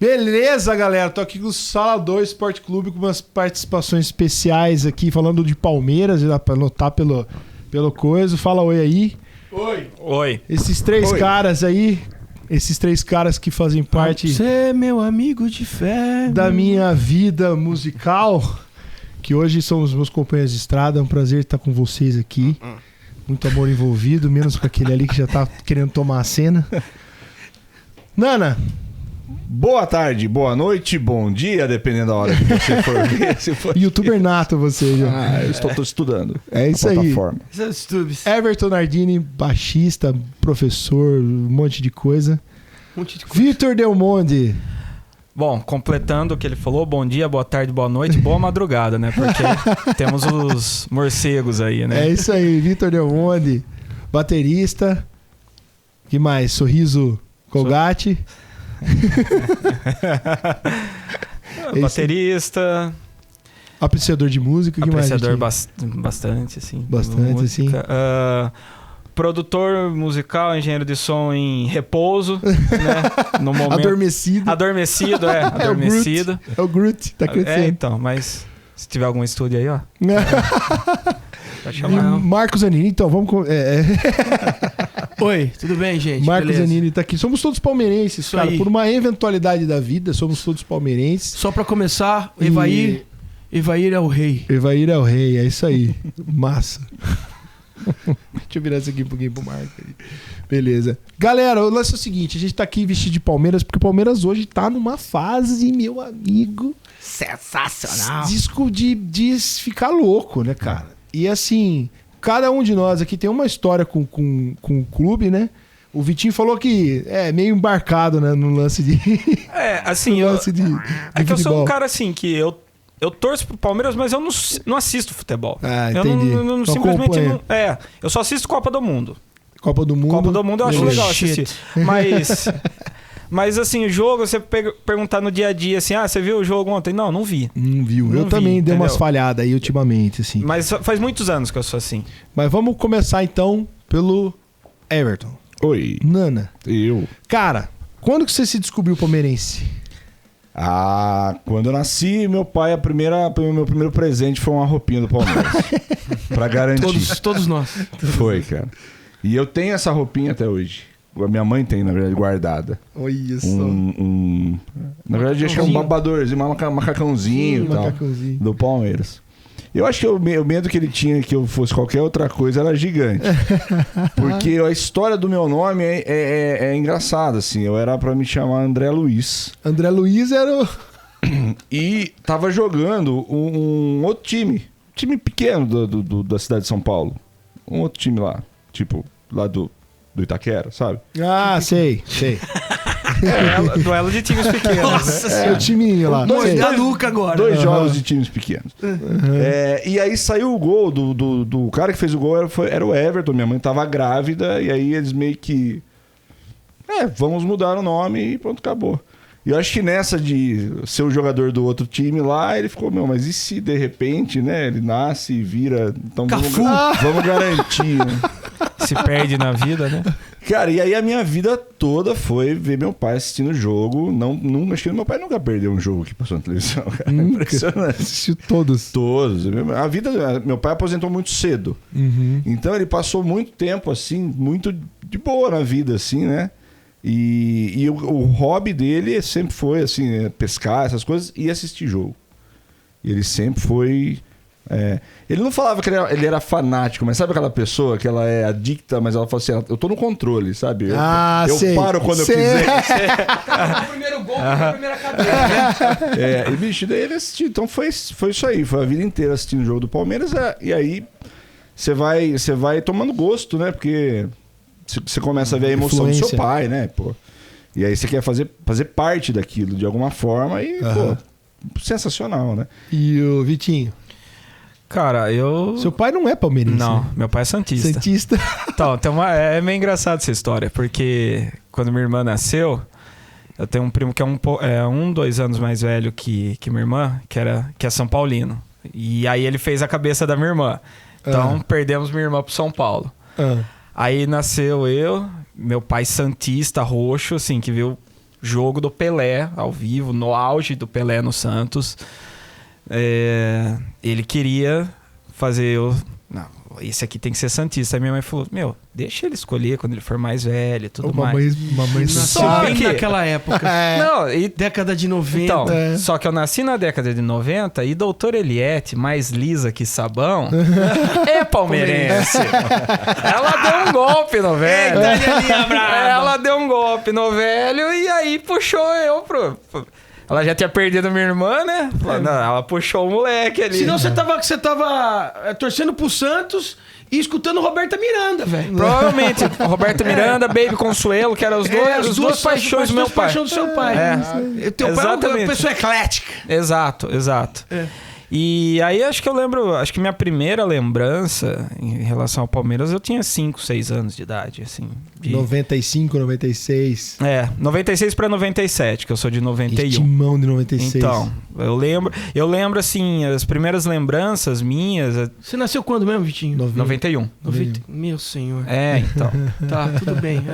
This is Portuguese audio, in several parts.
Beleza, galera. Tô aqui com o Sala 2 Esporte Clube com umas participações especiais aqui, falando de Palmeiras, dá pra notar pelo coisa. Fala oi aí. Oi. Esses três caras aí, esses três caras que fazem parte... Você é meu amigo de fé. Da minha vida musical, que hoje são os meus companheiros de estrada. É um prazer estar com vocês aqui. Muito amor envolvido, menos com aquele ali que já tá querendo tomar a cena. Nana... Boa tarde, boa noite, bom dia, dependendo da hora que você for ver. Se for... YouTuber nato você já. Eu estou estudando. É isso aí. Plataforma. Everton Nardini, baixista, professor, um monte de coisa. Vitor Del Monde. Bom, completando o que ele falou, bom dia, boa tarde, boa noite, boa madrugada, né? Porque temos os morcegos aí, né? É isso aí, Vitor Del Monde, baterista. Que mais? Sorriso Colgate. Baterista, apreciador de música, que apreciador mais? Bastante, assim. Bastante, assim. Produtor musical, engenheiro de som em repouso, né? No momento. Adormecido. Adormecido. É o Groot, tá crescendo. Então, mas se tiver algum estúdio aí, ó. Vai chamar. Marcos Zanini, então, vamos... Oi, tudo bem, gente? Marcos Zanini tá aqui. Somos todos palmeirenses, isso cara. Aí. Por uma eventualidade da vida, somos todos palmeirenses. Só pra começar, Evair é o rei. Evair é o rei, é isso aí. Massa. Deixa eu virar isso aqui um pouquinho pro Marcos. Beleza. Galera, o lance é o seguinte, a gente tá aqui vestido de Palmeiras, porque o Palmeiras hoje tá numa fase, meu amigo... sensacional. Disco de ficar louco, né, cara? E assim... Cada um de nós aqui tem uma história com o clube, né? O Vitinho falou que é meio embarcado, né, no lance de... assim, é que eu sou um cara assim, que eu torço pro Palmeiras, mas eu não assisto futebol. Ah, entendi. Eu não simplesmente não... eu só assisto Copa do Mundo. Copa do Mundo eu acho legal assistir. Mas assim, o jogo, você perguntar no dia a dia assim, você viu o jogo ontem? Não vi. Não viu. Eu também dei umas falhadas aí ultimamente, assim. Mas faz muitos anos que eu sou assim. Mas vamos começar então pelo Everton. Oi. Nana. Eu. Cara, quando que você se descobriu palmeirense? Quando eu nasci, meu pai, meu primeiro presente foi uma roupinha do Palmeiras. Pra garantir. Todos nós. Foi, cara. E eu tenho essa roupinha até hoje. A minha mãe tem, na verdade, guardada. Olha só. Na verdade, acho que é um babadorzinho, um macacãozinho e tal. Do Palmeiras. Eu acho que o medo que ele tinha que eu fosse qualquer outra coisa era gigante. Porque a história do meu nome é engraçada, assim. Eu era pra me chamar André Luiz. André Luiz era o... E tava jogando um outro time. Time pequeno da cidade de São Paulo. Um outro time lá. Tipo, lá do Itaquera, sabe? Sei. Duelo de times pequenos. Nossa Senhora. O timinho lá. Da Luca agora. Dois jogos de times pequenos. E aí saiu o gol do cara que fez o gol, era o Everton. Minha mãe tava grávida, e aí eles meio que... vamos mudar o nome e pronto, acabou. E eu acho que nessa de ser o jogador do outro time lá, ele ficou, mas e se de repente, né, ele nasce e vira... Então vamos garantir, né? Se perde na vida, né? Cara, e aí a minha vida toda foi ver meu pai assistindo o jogo. Acho que meu pai nunca perdeu um jogo que passou na televisão, cara. Impressionante. Assistiu todos. Todos. Meu pai aposentou muito cedo. Uhum. Então ele passou muito tempo, assim, muito de boa na vida, assim, né? E o hobby dele sempre foi, assim, pescar, essas coisas, e assistir jogo. E ele sempre foi... ele não falava que ele era fanático, mas sabe aquela pessoa que ela é adicta, mas ela fala assim, eu tô no controle, sabe? Eu paro quando eu quiser. O primeiro gol, a primeira cadeira. E bicho, daí ele assistiu. Então foi isso aí, foi a vida inteira assistindo o jogo do Palmeiras. E aí você vai tomando gosto, né? Porque você começa a ver a emoção do seu pai, né? Pô. E aí você quer fazer parte daquilo de alguma forma e, sensacional, né? E o Vitinho? Cara, Seu pai não é palmeirense? Não, né? meu pai é santista. Então, é meio engraçado essa história, porque quando minha irmã nasceu, eu tenho um primo que é 2 anos mais velho que minha irmã, que é São Paulino. E aí ele fez a cabeça da minha irmã. Então, perdemos minha irmã pro São Paulo. Aí nasceu meu pai santista, roxo, assim, que viu jogo do Pelé ao vivo, no auge do Pelé no Santos. Ele queria fazer... Não, esse aqui tem que ser santista. Aí minha mãe falou, deixa ele escolher quando ele for mais velho e tudo mais. Mamãe Só Bem que... naquela época. Não, e... Década de 90. Então, só que eu nasci na década de 90 e doutora Eliette, mais lisa que sabão, é palmeirense. Ela deu um golpe no velho. Ela deu um golpe no velho e aí puxou eu pro... Ela já tinha perdido minha irmã, né? Não, ela puxou o moleque ali. Senão você tava torcendo pro Santos e escutando Roberta Miranda, velho. Provavelmente. Roberta Miranda, Baby Consuelo, que eram as duas paixões do meu pai. Paixões do seu pai. Teu pai é uma pessoa eclética. Exato. E aí acho que minha primeira lembrança em relação ao Palmeiras, eu tinha 5, 6 anos de idade, assim. 95, 96. 96 pra 97, que eu sou de 91. Timão de 96. Então, eu lembro assim, as primeiras lembranças minhas... Você nasceu quando mesmo, Vitinho? 91. Meu senhor. Então. Tá, tudo bem.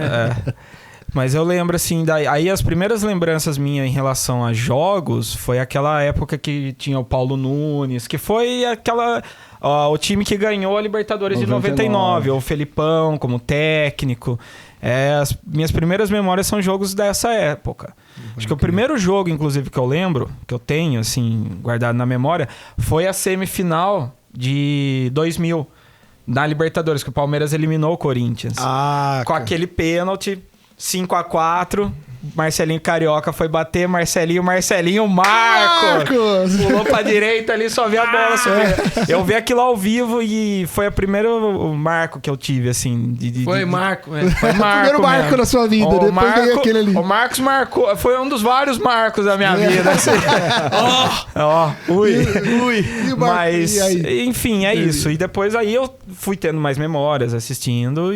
Mas eu lembro assim, aí as primeiras lembranças minhas em relação a jogos foi aquela época que tinha o Paulo Nunes, que foi o time que ganhou a Libertadores de 99, o Felipão como técnico. As minhas primeiras memórias são jogos dessa época. Acho que o primeiro jogo, inclusive, que eu lembro, que eu tenho assim guardado na memória, foi a semifinal de 2000 na Libertadores, que o Palmeiras eliminou o Corinthians. Com aquele pênalti 5-4, Marcelinho Carioca foi bater, Marcelinho, Marcos! Pulou pra direita ali, só vi a bola subir. Eu vi aquilo ao vivo e foi o primeiro marco que eu tive, assim. Foi Marco, Foi Marco. Primeiro marco mesmo. na sua vida, depois veio aquele ali. O Marcos marcou, foi um dos vários marcos da minha vida. Assim. Ui. Mas, enfim, é isso. E depois aí eu fui tendo mais memórias assistindo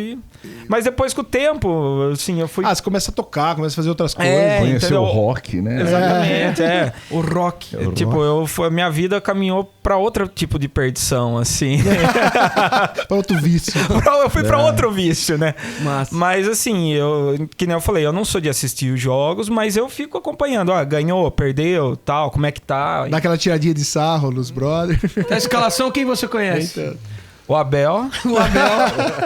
Mas depois com o tempo, assim, eu fui... você começa a tocar, começa a fazer outras coisas. Conhecer o rock, né? Exatamente, O rock. A minha vida caminhou pra outro tipo de perdição, assim. Pra outro vício. Eu fui pra outro vício, né? Massa. Mas assim, que nem eu falei, eu não sou de assistir os jogos, mas eu fico acompanhando. Ganhou, perdeu, tal, como é que tá. Dá aquela tiradinha de sarro nos brothers. A escalação, quem você conhece? Eita. O Abel.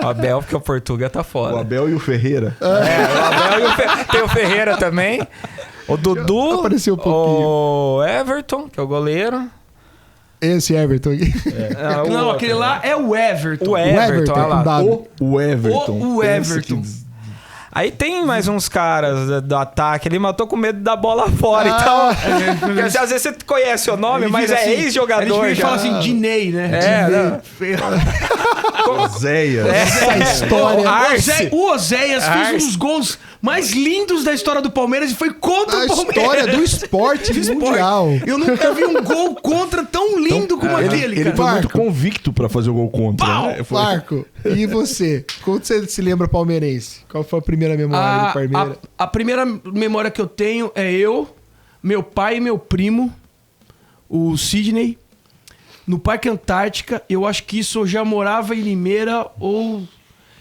O Abel, porque o Portuga tá fora. O Abel e o Ferreira. O Abel e tem o Ferreira também. O Dudu. Apareceu um pouquinho. O Everton, que é o goleiro. Esse Everton aqui. Não, aquele lá é o Everton. O Everton, olha lá. O Everton. O Everton. Aí tem mais uns caras do ataque, ele matou com medo da bola fora e tal. Porque às vezes você conhece o nome, mas é ex-jogador. Ele fala assim, Dinei, né? Oséias. Essa história. O Oséias fez um dos gols mais lindos da história do Palmeiras e foi contra o Palmeiras. A história do esporte mundial. Eu nunca vi um gol contra tão lindo como aquele, Ele cara. foi muito convicto pra fazer o gol contra. Né? Marco, e você? Como você se lembra palmeirense? Qual foi a primeira memória do Palmeiras? A primeira memória que eu tenho é meu pai e meu primo, o Sidney, no Parque Antártica. Eu acho que isso eu já morava em Limeira ou...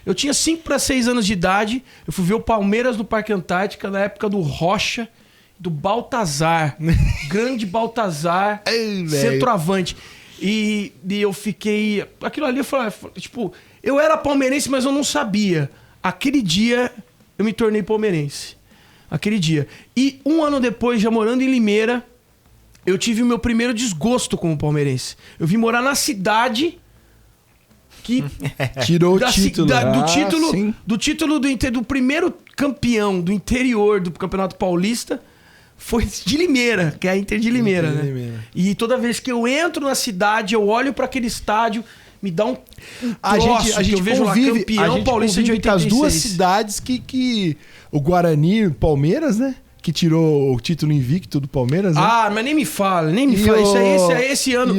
Eu tinha 5 para 6 anos de idade. Eu fui ver o Palmeiras no Parque Antártica na época do Rocha, do Baltazar. Grande Baltazar, centroavante. E eu fiquei... Aquilo ali, eu falei, tipo... Eu era palmeirense, mas eu não sabia. Aquele dia, eu me tornei palmeirense. Aquele dia. E um ano depois, já morando em Limeira, eu tive o meu primeiro desgosto como palmeirense. Eu vim morar na cidade... que tirou o título. Do título do primeiro campeão do interior do Campeonato Paulista foi de Limeira, que é a Inter de Limeira, né? Limeira. E toda vez que eu entro na cidade, eu olho para aquele estádio, me dá um a gente eu vejo convive, lá campeão a gente paulista de 86. com as duas cidades que o Guarani e o Palmeiras, né? Que tirou o título invicto do Palmeiras, né? Mas nem me fala. Isso é esse ano.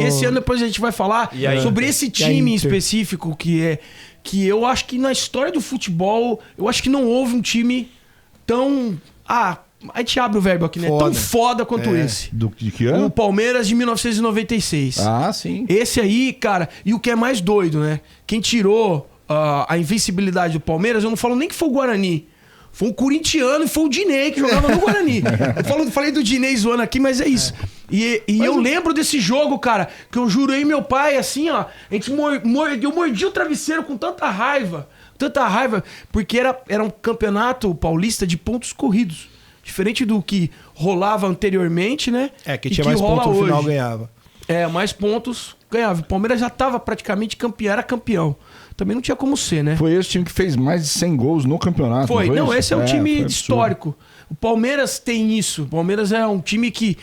Esse ano depois a gente vai falar sobre esse time em específico que eu acho que na história do futebol, eu acho que não houve um time tão... a gente abre o verbo aqui, né? Tão foda quanto esse. De que ano? O Palmeiras de 1996. Sim. Esse aí, cara... E o que é mais doido, né? Quem tirou a invencibilidade do Palmeiras, eu não falo nem que foi o Guarani. Foi um corintiano e foi o Dinei que jogava no Guarani. Eu falei do Dinei zoando aqui, mas é isso. E eu lembro desse jogo, cara, que eu jurei meu pai, assim, ó. A gente eu mordi o travesseiro com tanta raiva, porque era um campeonato paulista de pontos corridos. Diferente do que rolava anteriormente, né? Que tinha mais pontos no final ganhava. Mais pontos ganhava. O Palmeiras já tava praticamente campeão, era campeão. Também não tinha como ser, né? Foi esse time que fez mais de 100 gols no campeonato. Foi. Não, esse é um time foi histórico. O Palmeiras tem isso. O Palmeiras é um time que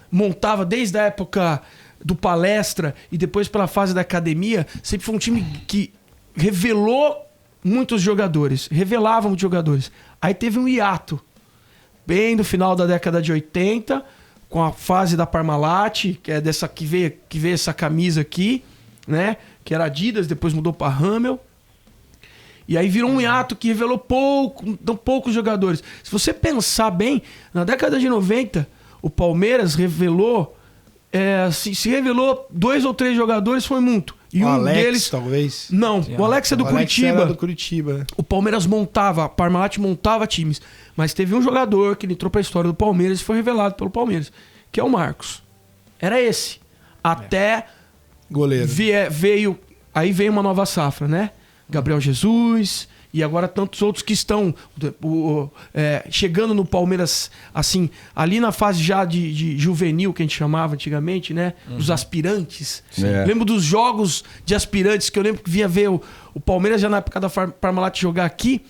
montava desde a época do Palestra e depois pela fase da academia. Sempre foi um time que revelou muitos jogadores. Revelava muitos jogadores. Aí teve um hiato. Bem no final da década de 80, com a fase da Parmalat, que é dessa que veio essa camisa aqui, né? Que era Adidas, depois mudou para Hummel. E aí virou um hiato que revelou poucos jogadores. Se você pensar bem, na década de 90, o Palmeiras revelou... se revelou 2 ou 3 jogadores, foi muito. E o um Alex, deles... talvez? Não, o Alex é do Curitiba. Era do Curitiba. O Palmeiras montava, a Parmalat montava times. Mas teve um jogador que entrou pra história do Palmeiras e foi revelado pelo Palmeiras, que é o Marcos. Era esse. Até... Goleiro. Aí veio uma nova safra, né? Gabriel Jesus e agora tantos outros que estão chegando no Palmeiras, assim, ali na fase já de juvenil, que a gente chamava antigamente, né? Os aspirantes. Lembro dos jogos de aspirantes, que eu lembro que vinha ver o Palmeiras já na época da Parmalat jogar aqui.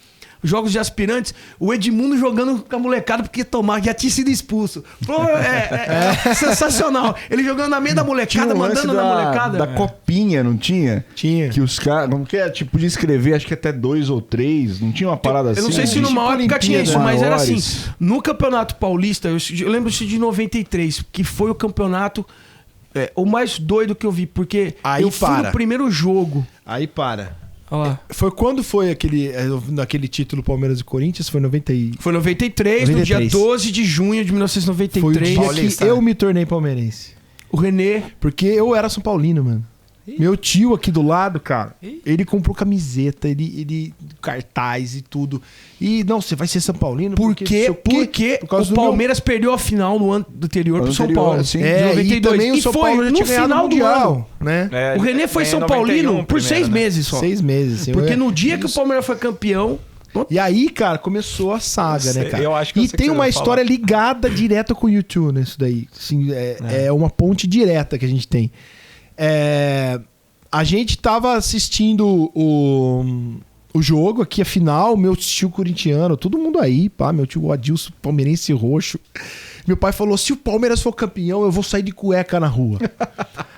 Jogos de aspirantes, o Edmundo jogando com a molecada porque já tinha sido expulso. Sensacional. Ele jogando na meia da molecada, mandando na molecada. Da copinha, não tinha? Tinha. Que os caras, como que é? Tipo, podia escrever, acho que até 2 ou 3. Não tinha uma parada assim? Eu não sei se numa época tinha isso, mas era assim. No Campeonato Paulista, eu lembro de 93, que foi o campeonato o mais doido que eu vi, porque eu fui no primeiro jogo. Aí para. Foi quando foi naquele título Palmeiras e Corinthians? Foi 90 Foi 93, no dia 12 de junho de 1993. Foi o dia que eu me tornei palmeirense. O René. Porque eu era São Paulino, mano. Meu tio aqui do lado, cara, ele comprou camiseta, ele cartaz e tudo. E não, você vai ser São Paulino porque o Palmeiras perdeu a final no ano anterior pro São Paulo. Sim, de 92. E também o São Paulo já tinha ganhado o Mundial, né? O René foi São Paulino por 6 meses só. 6 meses, sim. Porque no dia que o Palmeiras foi campeão... E aí, cara, começou a saga, né, cara? Eu acho que e tem uma história ligada direta com o YouTube nisso daí. Assim, é uma ponte direta que a gente tem. A gente tava assistindo o jogo aqui, a final, meu tio corintiano, todo mundo aí, pá, meu tio Adilson, palmeirense roxo. Meu pai falou, se o Palmeiras for campeão, eu vou sair de cueca na rua.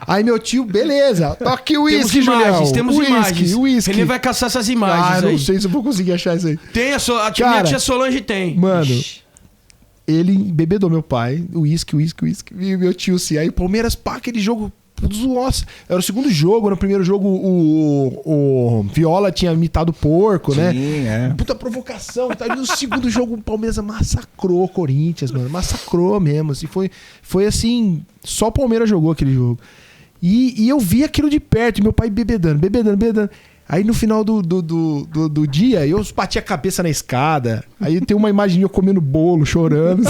Aí meu tio, beleza, tá aqui o uísque, Julião. Temos imagens. Ele vai caçar essas imagens aí. Não sei se eu vou conseguir achar isso aí. Tem minha tia Solange tem. Mano... Ele embebedou meu pai, uísque, e meu tio assim. Aí o Palmeiras, pá, aquele jogo... Nossa, era o segundo jogo. No primeiro jogo o Viola tinha imitado o porco, né? Sim, Puta provocação. Tá? E no segundo jogo o Palmeiras massacrou o Corinthians, mano. Massacrou mesmo. Assim, foi assim, só o Palmeiras jogou aquele jogo. E eu vi aquilo de perto, e meu pai bebedando. Aí no final do dia, eu bati a cabeça na escada. Aí tem uma imagem de eu comendo bolo, chorando.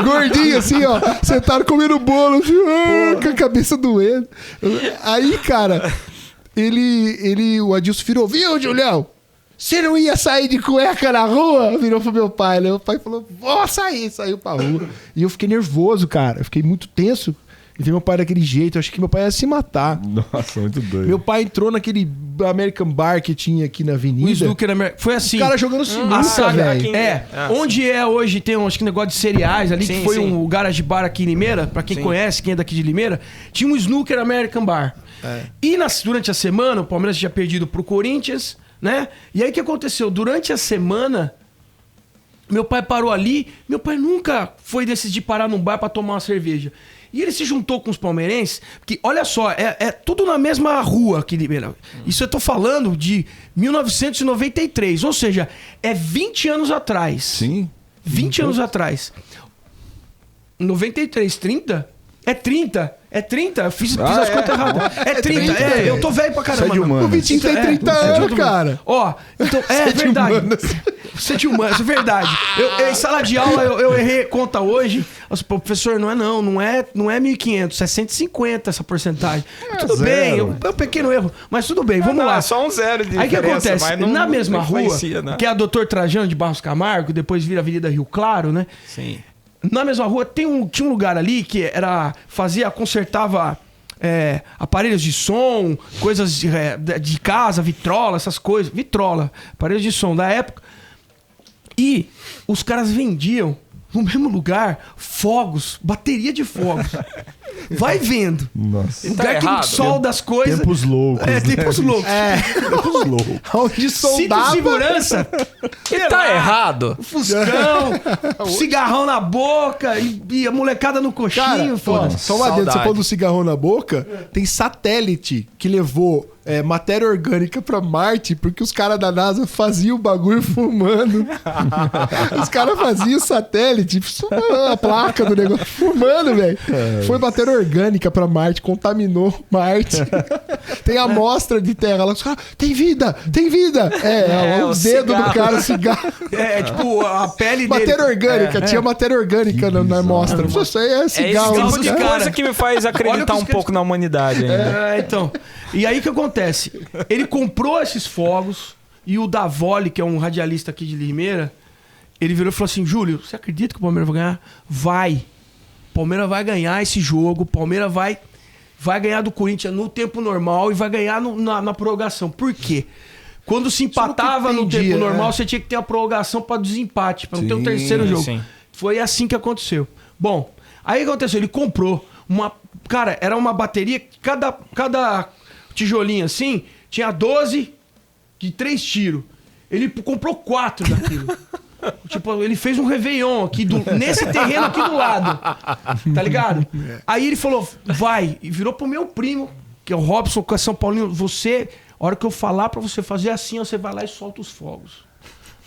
Gordinho, assim, ó. Sentado comendo bolo, assim, com a cabeça doendo. Aí, cara, o Adilson virou, viu, Julião? Você não ia sair de cueca na rua? Virou pro meu pai, né? Meu pai falou, vou sair. Saiu pra rua. E eu fiquei nervoso, cara. Eu fiquei muito tenso. E ver meu pai daquele jeito, eu achei que meu pai ia se matar. Nossa, muito doido. Meu pai entrou naquele American Bar que tinha aqui na avenida. O snooker foi assim. O cara jogando sinuca, velho. Onde hoje tem acho que negócio de cereais ali, que foi um garage bar aqui em Limeira, pra quem conhece, quem é daqui de Limeira, tinha um snooker American Bar. E durante a semana, o Palmeiras tinha perdido pro Corinthians, né? E aí o que aconteceu? Durante a semana, meu pai parou ali, meu pai nunca foi desses de parar num bar pra tomar uma cerveja. E ele se juntou com os palmeirenses, que, olha só, é tudo na mesma rua aqui, Limeira. Isso eu tô falando de 1993, ou seja, é 20 anos atrás. Sim. 20 anos atrás. 93, 30? É 30. É 30? Eu fiz as contas erradas. É 30, eu tô velho pra caramba. O Vitinho tem 30 anos, cara. Ó, então, é verdade. Você de humanas, é verdade. Em sala de aula, eu errei conta hoje. Professor, não é 1.500, é 150 essa porcentagem. Tudo bem, é um pequeno erro, mas tudo bem, vamos lá. É só um zero de Aí o que acontece? na mesma rua, né? que é a Doutor Trajano de Barros Camargo, depois vira Avenida Rio Claro, né? Sim. Na mesma rua tinha um lugar ali que consertava aparelhos de som, coisas de casa, vitrola, essas coisas. Vitrola, aparelhos de som da época. E os caras vendiam no mesmo lugar fogos, bateria de fogos. Vai vendo. Nossa. Lugar que errado. solda as coisas. Tempos loucos. Tempos loucos. Tempos loucos. Onde Cinto de soldava. segurança. E tá errado. Fuscão, cigarrão na boca e a molecada no Cara, coxinho, foda-se. só uma dentro, você Saudade. falou do cigarrão na boca, tem satélite que levou matéria orgânica pra Marte, porque os caras da NASA faziam o bagulho fumando. Os caras faziam o satélite, a placa do negócio, fumando, velho. Foi matéria orgânica pra Marte, contaminou Marte. Tem amostra de terra lá, os caras, tem vida, tem vida. O dedo do cara, cigarro. Tipo, a pele dele. Matéria orgânica, tinha matéria orgânica na amostra. Isso aí é cigarro. É esse dos tipo de cara. coisa que me faz acreditar Olha um que os pouco na humanidade ainda. Então. E aí o que acontece? Ele comprou esses fogos e o Davoli, que é um radialista aqui de Limeira, ele virou e falou assim: Júlio, você acredita que o Palmeiras vai ganhar? Vai. O Palmeiras vai ganhar esse jogo, o Palmeiras vai ganhar do Corinthians no tempo normal e vai ganhar na prorrogação. Por quê? Quando se empatava no tempo normal, você tinha que ter a prorrogação para desempate, para não ter um terceiro jogo. Sim. Foi assim que aconteceu. Bom, aí o que aconteceu? Ele comprou uma... Cara, era uma bateria, cada tijolinho assim, tinha 12 de 3 tiros. Ele comprou 4 daquilo. Tipo, ele fez um Réveillon aqui nesse terreno aqui do lado. Tá ligado? Aí ele falou, vai. E virou pro meu primo, que é o Robson, que é São Paulino. Você, a hora que eu falar pra você fazer assim, você vai lá e solta os fogos.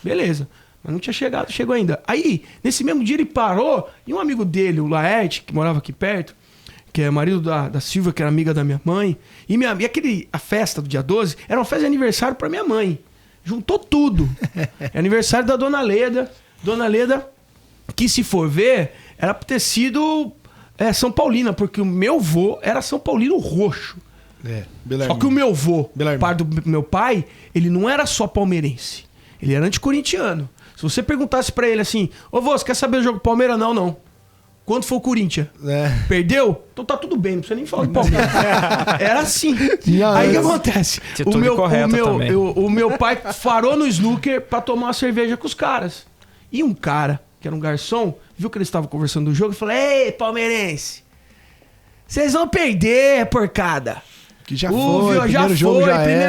Beleza. Mas não tinha chegou ainda. Aí, nesse mesmo dia ele parou, e um amigo dele, o Laerte, que morava aqui perto, que é marido da Silvia, que era amiga da minha mãe, e a festa do dia 12 era uma festa de aniversário pra minha mãe. Juntou tudo. É aniversário da Dona Leda. Dona Leda, que se for ver, era pra ter sido São Paulina, porque o meu vô era São Paulino roxo. Só que o meu vô, pai do meu pai, ele não era só palmeirense. Ele era anticorintiano. Se você perguntasse pra ele assim, ô vô, você quer saber do jogo Palmeiras? Não, não. Quando for o Corinthians? Perdeu? Então tá tudo bem, não precisa nem falar do Palmeiras. Era assim. Aí o que acontece? O meu pai farou no snooker pra tomar uma cerveja com os caras. E um cara, que era um garçom, viu que eles estavam conversando do jogo e falou: ei, palmeirense, vocês vão perder, porcada. Que já foi, primeiro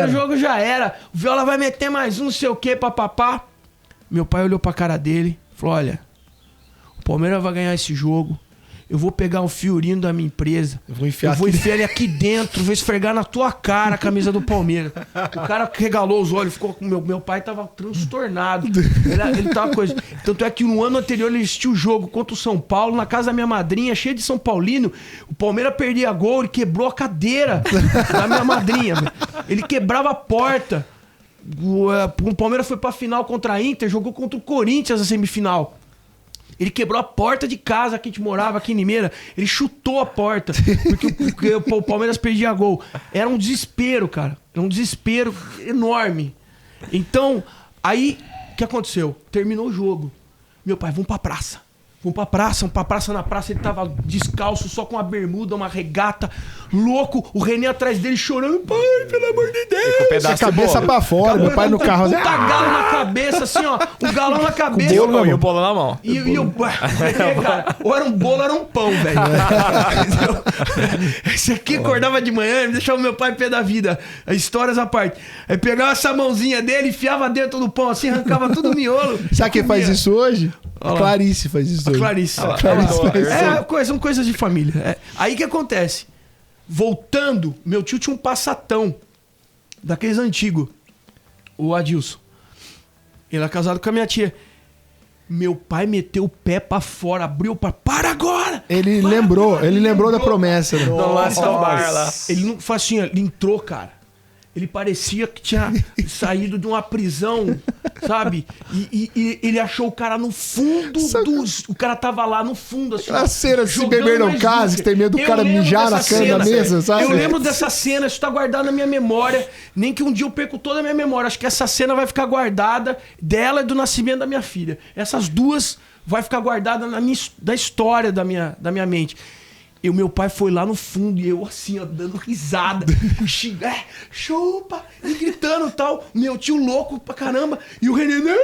jogo já era. O Viola vai meter mais um, não sei o que, papapá. Meu pai olhou pra cara dele e falou: olha, o Palmeiras vai ganhar esse jogo. Eu vou pegar o fiorino da minha empresa. Eu vou enfiar ele aqui dentro. Vou esfregar na tua cara a camisa do Palmeiras. O cara regalou os olhos. Ficou com meu pai tava transtornado. Ele tava coisa. Tanto é que no ano anterior ele assistiu o jogo contra o São Paulo, na casa da minha madrinha, cheia de São Paulino. O Palmeiras perdia gol, ele quebrou a cadeira da minha madrinha. Ele quebrava a porta. O Palmeiras foi pra final contra a Inter, jogou contra o Corinthians na semifinal. Ele quebrou a porta de casa que a gente morava aqui em Limeira. Ele chutou a porta. Porque o Palmeiras perdia gol. Era um desespero, cara. Era um desespero enorme. Então, aí, o que aconteceu? Terminou o jogo. Meu pai, vamos pra praça. Vamos pra praça. Na praça ele tava descalço, só com uma bermuda, uma regata, louco. O René atrás dele chorando. Pai, pelo amor de Deus. A cabeça pra fora, meu pai no carro. Puta galo na cabeça, assim, ó. Um galão na cabeça. E o bolo na mão. Ou era um bolo, ou era um pão, velho. Esse aqui acordava de manhã e deixava o meu pai pé da vida. Histórias à parte. Aí pegava essa mãozinha dele, enfiava dentro do pão, assim, arrancava tudo o miolo. Sabe quem faz isso hoje? A Clarice faz isso hoje. Clarice. São coisas de família. Aí o que acontece? Voltando, meu tio tinha um Passatão, daqueles antigos, o Adilson. Ele era casado com a minha tia. Meu pai meteu o pé pra fora, abriu para agora! Ele Para lembrou, agora! ele lembrou da promessa. Né? No lance do bar lá. Ele não foi assim, ele entrou, cara. Ele parecia que tinha saído de uma prisão, sabe? E ele achou o cara no fundo dos... O cara tava lá no fundo, assim. Aquela cena, se jogando beber não mais casa, dúvida. que tem medo do Eu cara lembro mijar na dessa cana da cena, mesa, sabe? Eu lembro dessa cena, isso tá guardado na minha memória. Nem que um dia eu perco toda a minha memória. Acho que essa cena vai ficar guardada dela e do nascimento da minha filha. Essas duas vai ficar guardada da história da minha mente. E o meu pai foi lá no fundo e eu assim, ó, dando risada, chupa, e gritando e tal. Meu tio louco pra caramba. E o René, não, pai.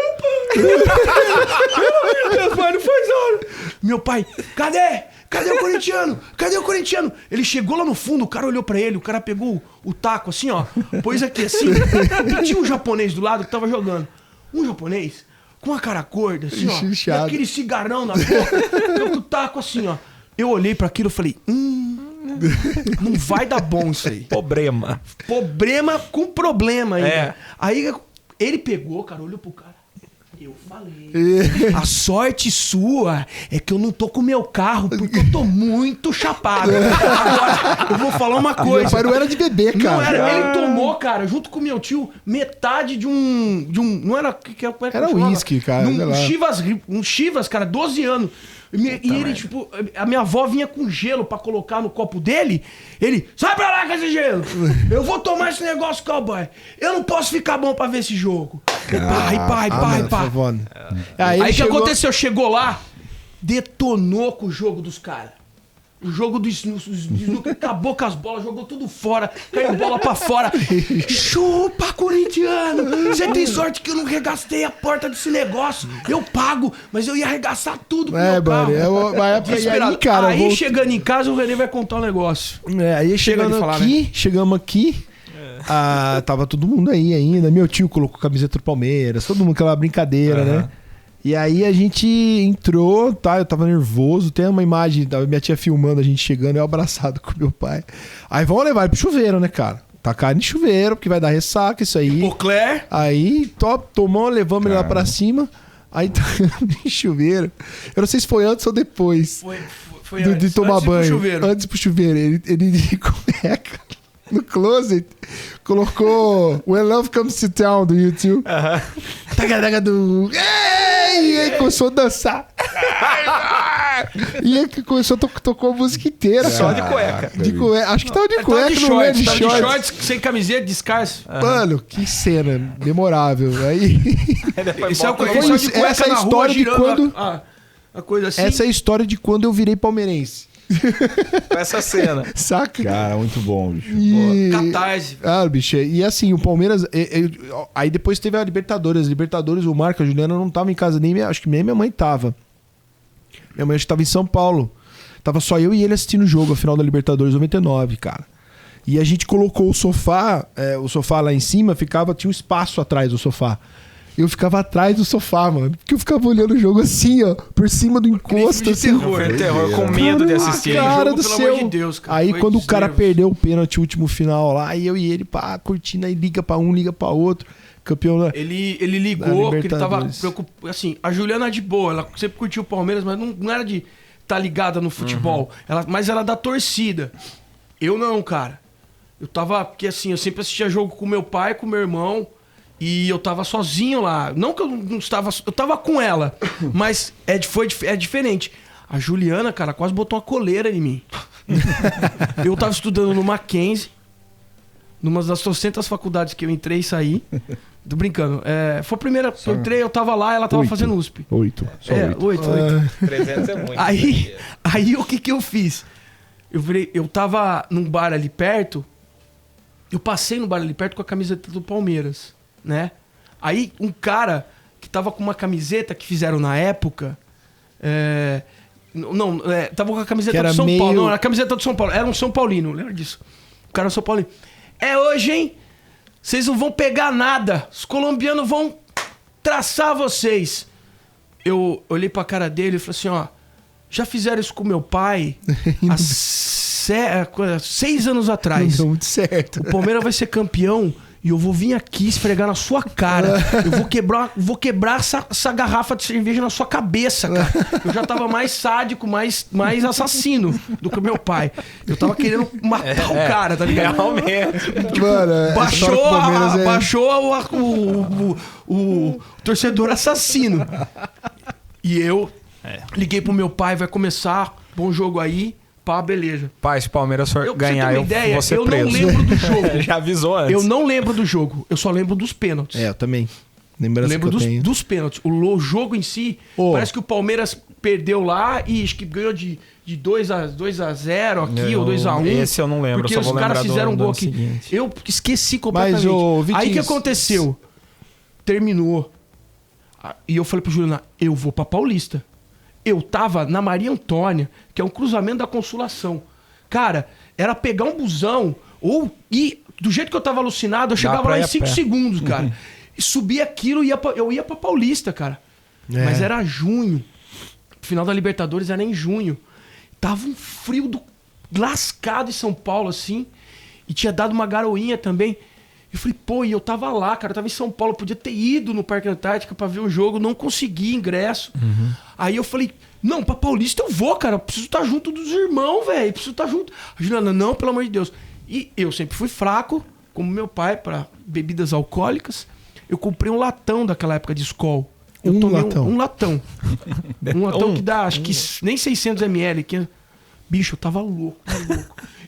Meu pai, não faz hora. Meu pai, cadê? Cadê o corintiano? Cadê o corintiano? Ele chegou lá no fundo, o cara olhou pra ele, o cara pegou o taco assim, ó, pôs aqui assim. E tinha um japonês do lado que tava jogando. Um japonês com a cara gorda, assim, ó. E aquele cigarrão na boca, com o taco assim, ó. Eu olhei pra aquilo e falei, não vai dar bom isso aí. Problema. Problema com problema ainda. É. Aí ele pegou, cara, olhou pro cara. Eu falei, a sorte sua é que eu não tô com o meu carro, porque eu tô muito chapado. Agora, eu vou falar uma coisa. Meu pai não era de bebê, cara. Não era, ele tomou, cara, junto com meu tio, metade de um não era... Era uísque, cara. Um Chivas, cara, 12 anos. E ele, tipo, a minha avó vinha com gelo pra colocar no copo dele. Ele, sai pra lá com esse gelo. Eu vou tomar esse negócio, cowboy. Eu não posso ficar bom pra ver esse jogo. Pai. Aí o que aconteceu? Chegou lá, detonou com o jogo dos caras. O jogo do snooker acabou com as bolas, jogou tudo fora, caiu bola pra fora. Chupa, corintiano! Você tem sorte que eu não regastei a porta desse negócio. Eu pago, mas eu ia arregaçar tudo com o meu carro. Aí, cara, aí chegando em casa, o René vai contar um negócio. Aí chegamos aqui. Tava todo mundo aí ainda. Meu tio colocou camiseta do Palmeiras, todo mundo, aquela brincadeira, né? E aí a gente entrou, tá? Eu tava nervoso. Tem uma imagem da minha tia filmando a gente chegando, eu abraçado com meu pai. Aí vamos levar ele pro chuveiro, né, cara? Tacar ele em chuveiro, porque vai dar ressaca, isso aí. O Claire. Aí, tomamos, levamos ele lá pra cima. Aí tá em chuveiro. Eu não sei se foi antes ou depois. Foi antes. De tomar antes banho. Antes pro chuveiro. Ele de cueca no closet colocou When Love Comes to Town do YouTube. Taca do... E aí começou a dançar. E aí começou a tocar a música inteira. Só de cueca. De cueca. Acho que tava de cueca, de não é de shorts. shorts. Sem camiseta, descalço. Mano, que cena memorável. Aí... Essa é a história de quando... A coisa assim. Essa é a história de quando eu virei palmeirense. Essa cena. Saca? Cara, muito bom, bicho. Catarse. Bicho, e assim, o Palmeiras... aí depois teve a Libertadores. Libertadores, o Marco, a Juliana não tava em casa, acho que nem minha mãe tava. Minha mãe estava em São Paulo. Tava só eu e ele assistindo o jogo, a final da Libertadores 99, cara. E a gente colocou o sofá lá em cima, tinha um espaço atrás do sofá. Eu ficava atrás do sofá, mano. Porque eu ficava olhando o jogo assim, ó. Por cima do encosto, assim. Terror, com medo de assistir. Cara do céu. De Deus, cara. Aí quando o cara perdeu o pênalti, último final lá, aí eu e ele, curtindo, aí liga pra um, liga pra outro. Campeão da... Ele ligou, porque ele tava preocupado. Assim, a Juliana de boa, ela sempre curtiu o Palmeiras, mas não era de estar ligada no futebol. Mas era da torcida. Eu não, cara. Eu tava... Porque assim, eu sempre assistia jogo com meu pai, com meu irmão. E eu tava sozinho lá. Não que eu não estava... Eu tava com ela. Mas é diferente. A Juliana, cara, quase botou uma coleira em mim. Eu tava estudando no Mackenzie. Numa das 300 faculdades que eu entrei e saí. Tô brincando. Foi a primeira que eu entrei, eu tava lá, ela tava fazendo USP. 8. 8. 300 é muito. Aí o que eu fiz? Eu tava num bar ali perto. Eu passei no bar ali perto com a camiseta do Palmeiras, né? Aí um cara que tava com uma camiseta que fizeram na época... tava com a camiseta do São Paulo. Não, era a camiseta do São Paulo. Era um São Paulino, lembra disso? O cara do São Paulino. É hoje, hein? Vocês não vão pegar nada. Os colombianos vão traçar vocês. Eu olhei pra cara dele e falei assim, ó... Já fizeram isso com meu pai há 6 anos atrás. Não deu muito certo. O Palmeiras vai ser campeão e eu vou vir aqui esfregar na sua cara. Eu vou quebrar essa garrafa de cerveja na sua cabeça, cara. Eu já tava mais sádico, mais assassino do que meu pai. Eu tava querendo matar o cara, tá ligado? Realmente. Mano, baixou o torcedor assassino. E eu liguei pro meu pai, vai começar, bom jogo aí. Pá, beleza. Pai, se o Palmeiras for ganhar, eu vou ser preso. Eu não lembro do jogo. Já avisou antes. Eu não lembro do jogo. Eu só lembro dos pênaltis. Eu também. Lembro dos pênaltis. O jogo em si, parece que o Palmeiras perdeu lá e acho que ganhou de 2-0 aqui, ou 2-1. Esse eu não lembro, porque só vou os caras lembrar fizeram um gol do aqui. seguinte. Eu esqueci completamente. Mas, aí o que aconteceu? Terminou. E eu falei pro Juliano, eu vou pra Paulista. Eu tava na Maria Antônia, que é um cruzamento da Consolação. Cara, era pegar um busão ou ir... Do jeito que eu tava alucinado, eu chegava lá em 5 segundos, cara. E subia aquilo e eu ia pra Paulista, cara. Mas era junho. O final da Libertadores era em junho. Tava um frio lascado em São Paulo, assim. E tinha dado uma garoinha também. Eu falei, pô, e eu tava lá, cara. Eu tava em São Paulo. Eu podia ter ido no Parque Antártica pra ver o jogo. Não consegui ingresso. Aí eu falei, não, pra Paulista eu vou, cara. Eu preciso estar junto dos irmãos, velho. Preciso estar junto. A Juliana, não, pelo amor de Deus. E eu sempre fui fraco, como meu pai, pra bebidas alcoólicas. Eu comprei um latão daquela época de Skol. Um latão que dá, acho que nem 600 ml. Bicho, eu tava louco.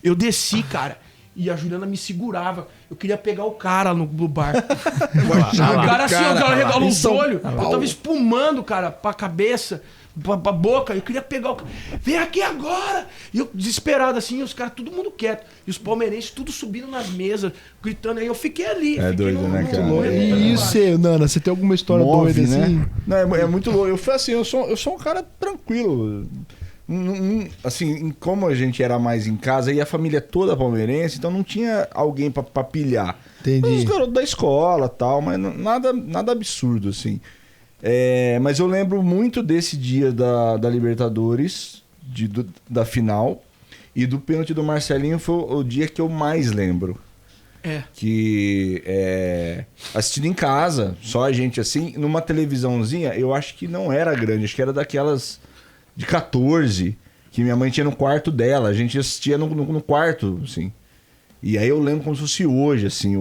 Eu desci, cara. E a Juliana me segurava. Eu queria pegar o cara no bar. O cara assim, o cara regalou os olhos. Eu tava espumando, cara, pra cabeça, pra boca. Eu queria pegar o cara. Vem aqui agora! E eu desesperado assim, os caras, todo mundo quieto. E os palmeirenses tudo subindo nas mesas, gritando. Aí eu fiquei ali. Doido, né, cara? E você, Nana, você tem alguma história doida assim? Né? Não, é muito louco. Eu falei assim, eu sou um cara tranquilo. Assim, como a gente era mais em casa e a família toda palmeirense, então não tinha alguém pra pilhar. Entendi. Os garotos da escola e tal, mas nada absurdo, assim. Mas eu lembro muito desse dia da Libertadores, da final, e do pênalti do Marcelinho foi o dia que eu mais lembro. Que assistindo em casa, só a gente assim, numa televisãozinha, eu acho que não era grande, acho que era daquelas de 14, que minha mãe tinha no quarto dela, a gente assistia no quarto, assim. E aí eu lembro como se fosse hoje, assim,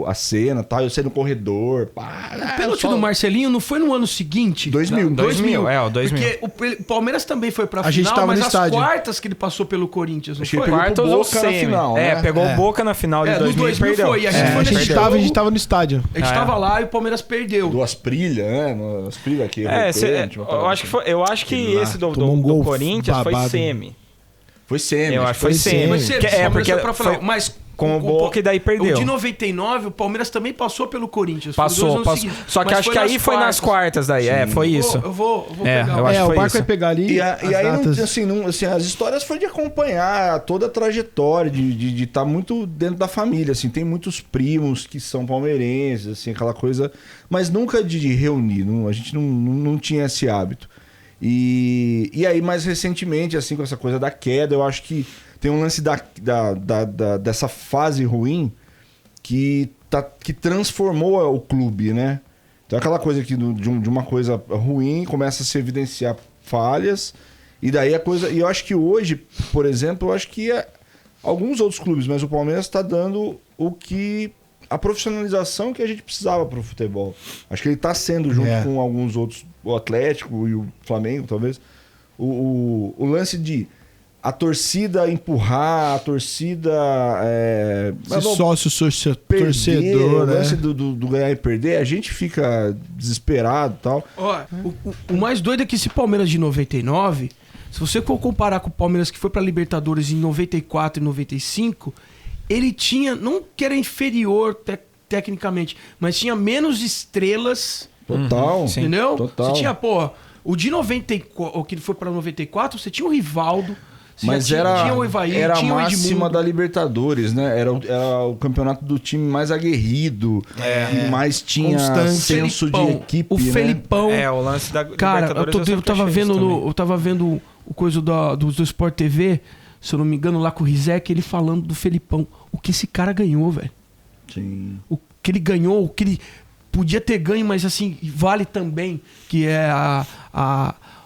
a cena, tal, eu saí no corredor, pá. O pênalti do Marcelinho não foi no ano seguinte? 2000. 2000. Porque o Palmeiras também foi pra final, gente tava mas no estádio. As quartas que ele passou pelo Corinthians, não Acho que foi? ele pegou Quartas o ou Boca na final, né? pegou o Boca na final de 2000 e perdeu. Foi, e a gente foi nesse a gente tava no estádio. A gente tava lá e o Palmeiras perdeu. Do Asprilha, né? Asprilha aqui. Eu acho que esse do Corinthians foi semi. Foi semi. Eu acho que foi semi. Porque foi mas com o Boca e daí perdeu. O de 99, o Palmeiras também passou pelo Corinthians. Passou. Só que acho que aí foi nas quartas daí. Foi isso. Eu vou pegar. Eu acho que o foi Barco isso. vai pegar ali. E aí, as histórias foi de acompanhar toda a trajetória, de estar muito dentro da família, assim. Tem muitos primos que são palmeirenses, assim, aquela coisa. Mas nunca de reunir. A gente não tinha esse hábito. E aí, mais recentemente, assim, com essa coisa da queda, eu acho que tem um lance dessa fase ruim que transformou o clube, né? Então aquela coisa que de uma coisa ruim começa a se evidenciar falhas, e daí a coisa... E eu acho que hoje, por exemplo, eu acho que alguns outros clubes, mas o Palmeiras está dando a profissionalização que a gente precisava para o futebol. Acho que ele está sendo, junto com alguns outros, o Atlético e o Flamengo, talvez, o lance de a torcida empurrar, a torcida... sócio torcedor, o né? lance do ganhar e perder, a gente fica desesperado e tal. Ó, o mais doido é que esse Palmeiras de 99, se você for comparar com o Palmeiras que foi pra Libertadores em 94 e 95, ele tinha, não que era inferior tecnicamente, mas tinha menos estrelas. Total. Entendeu? Total. Você tinha, o de 94, o que foi pra 94, você tinha o Rivaldo. Mas tinha o Ivaí, era tinha a o máxima Edmundo. da Libertadores, né? Era o campeonato do time mais aguerrido, que mais tinha senso Felipão, de equipe, o Felipão. O lance da Cara, Libertadores eu tava vendo o coisa do Sport TV, se eu não me engano, lá com o Rizek, ele falando do Felipão. O que esse cara ganhou, velho? Sim. que ele ganhou, que ele podia ter ganho, mas assim, vale também, que é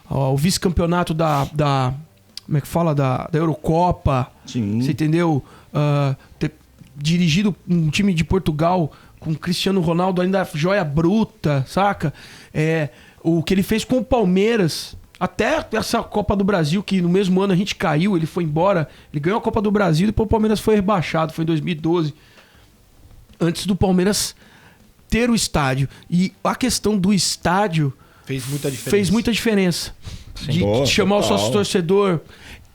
o vice-campeonato da como é que fala? Da Eurocopa. Sim. Você entendeu? Ter dirigido um time de Portugal com Cristiano Ronaldo ainda joia bruta, saca? O que ele fez com o Palmeiras, até essa Copa do Brasil, que no mesmo ano a gente caiu, ele foi embora, ele ganhou a Copa do Brasil e depois o Palmeiras foi rebaixado, foi em 2012. Antes do Palmeiras ter o estádio. E a questão do estádio Fez muita diferença. fez muita diferença. De Boa, chamar o total. sócio-torcedor.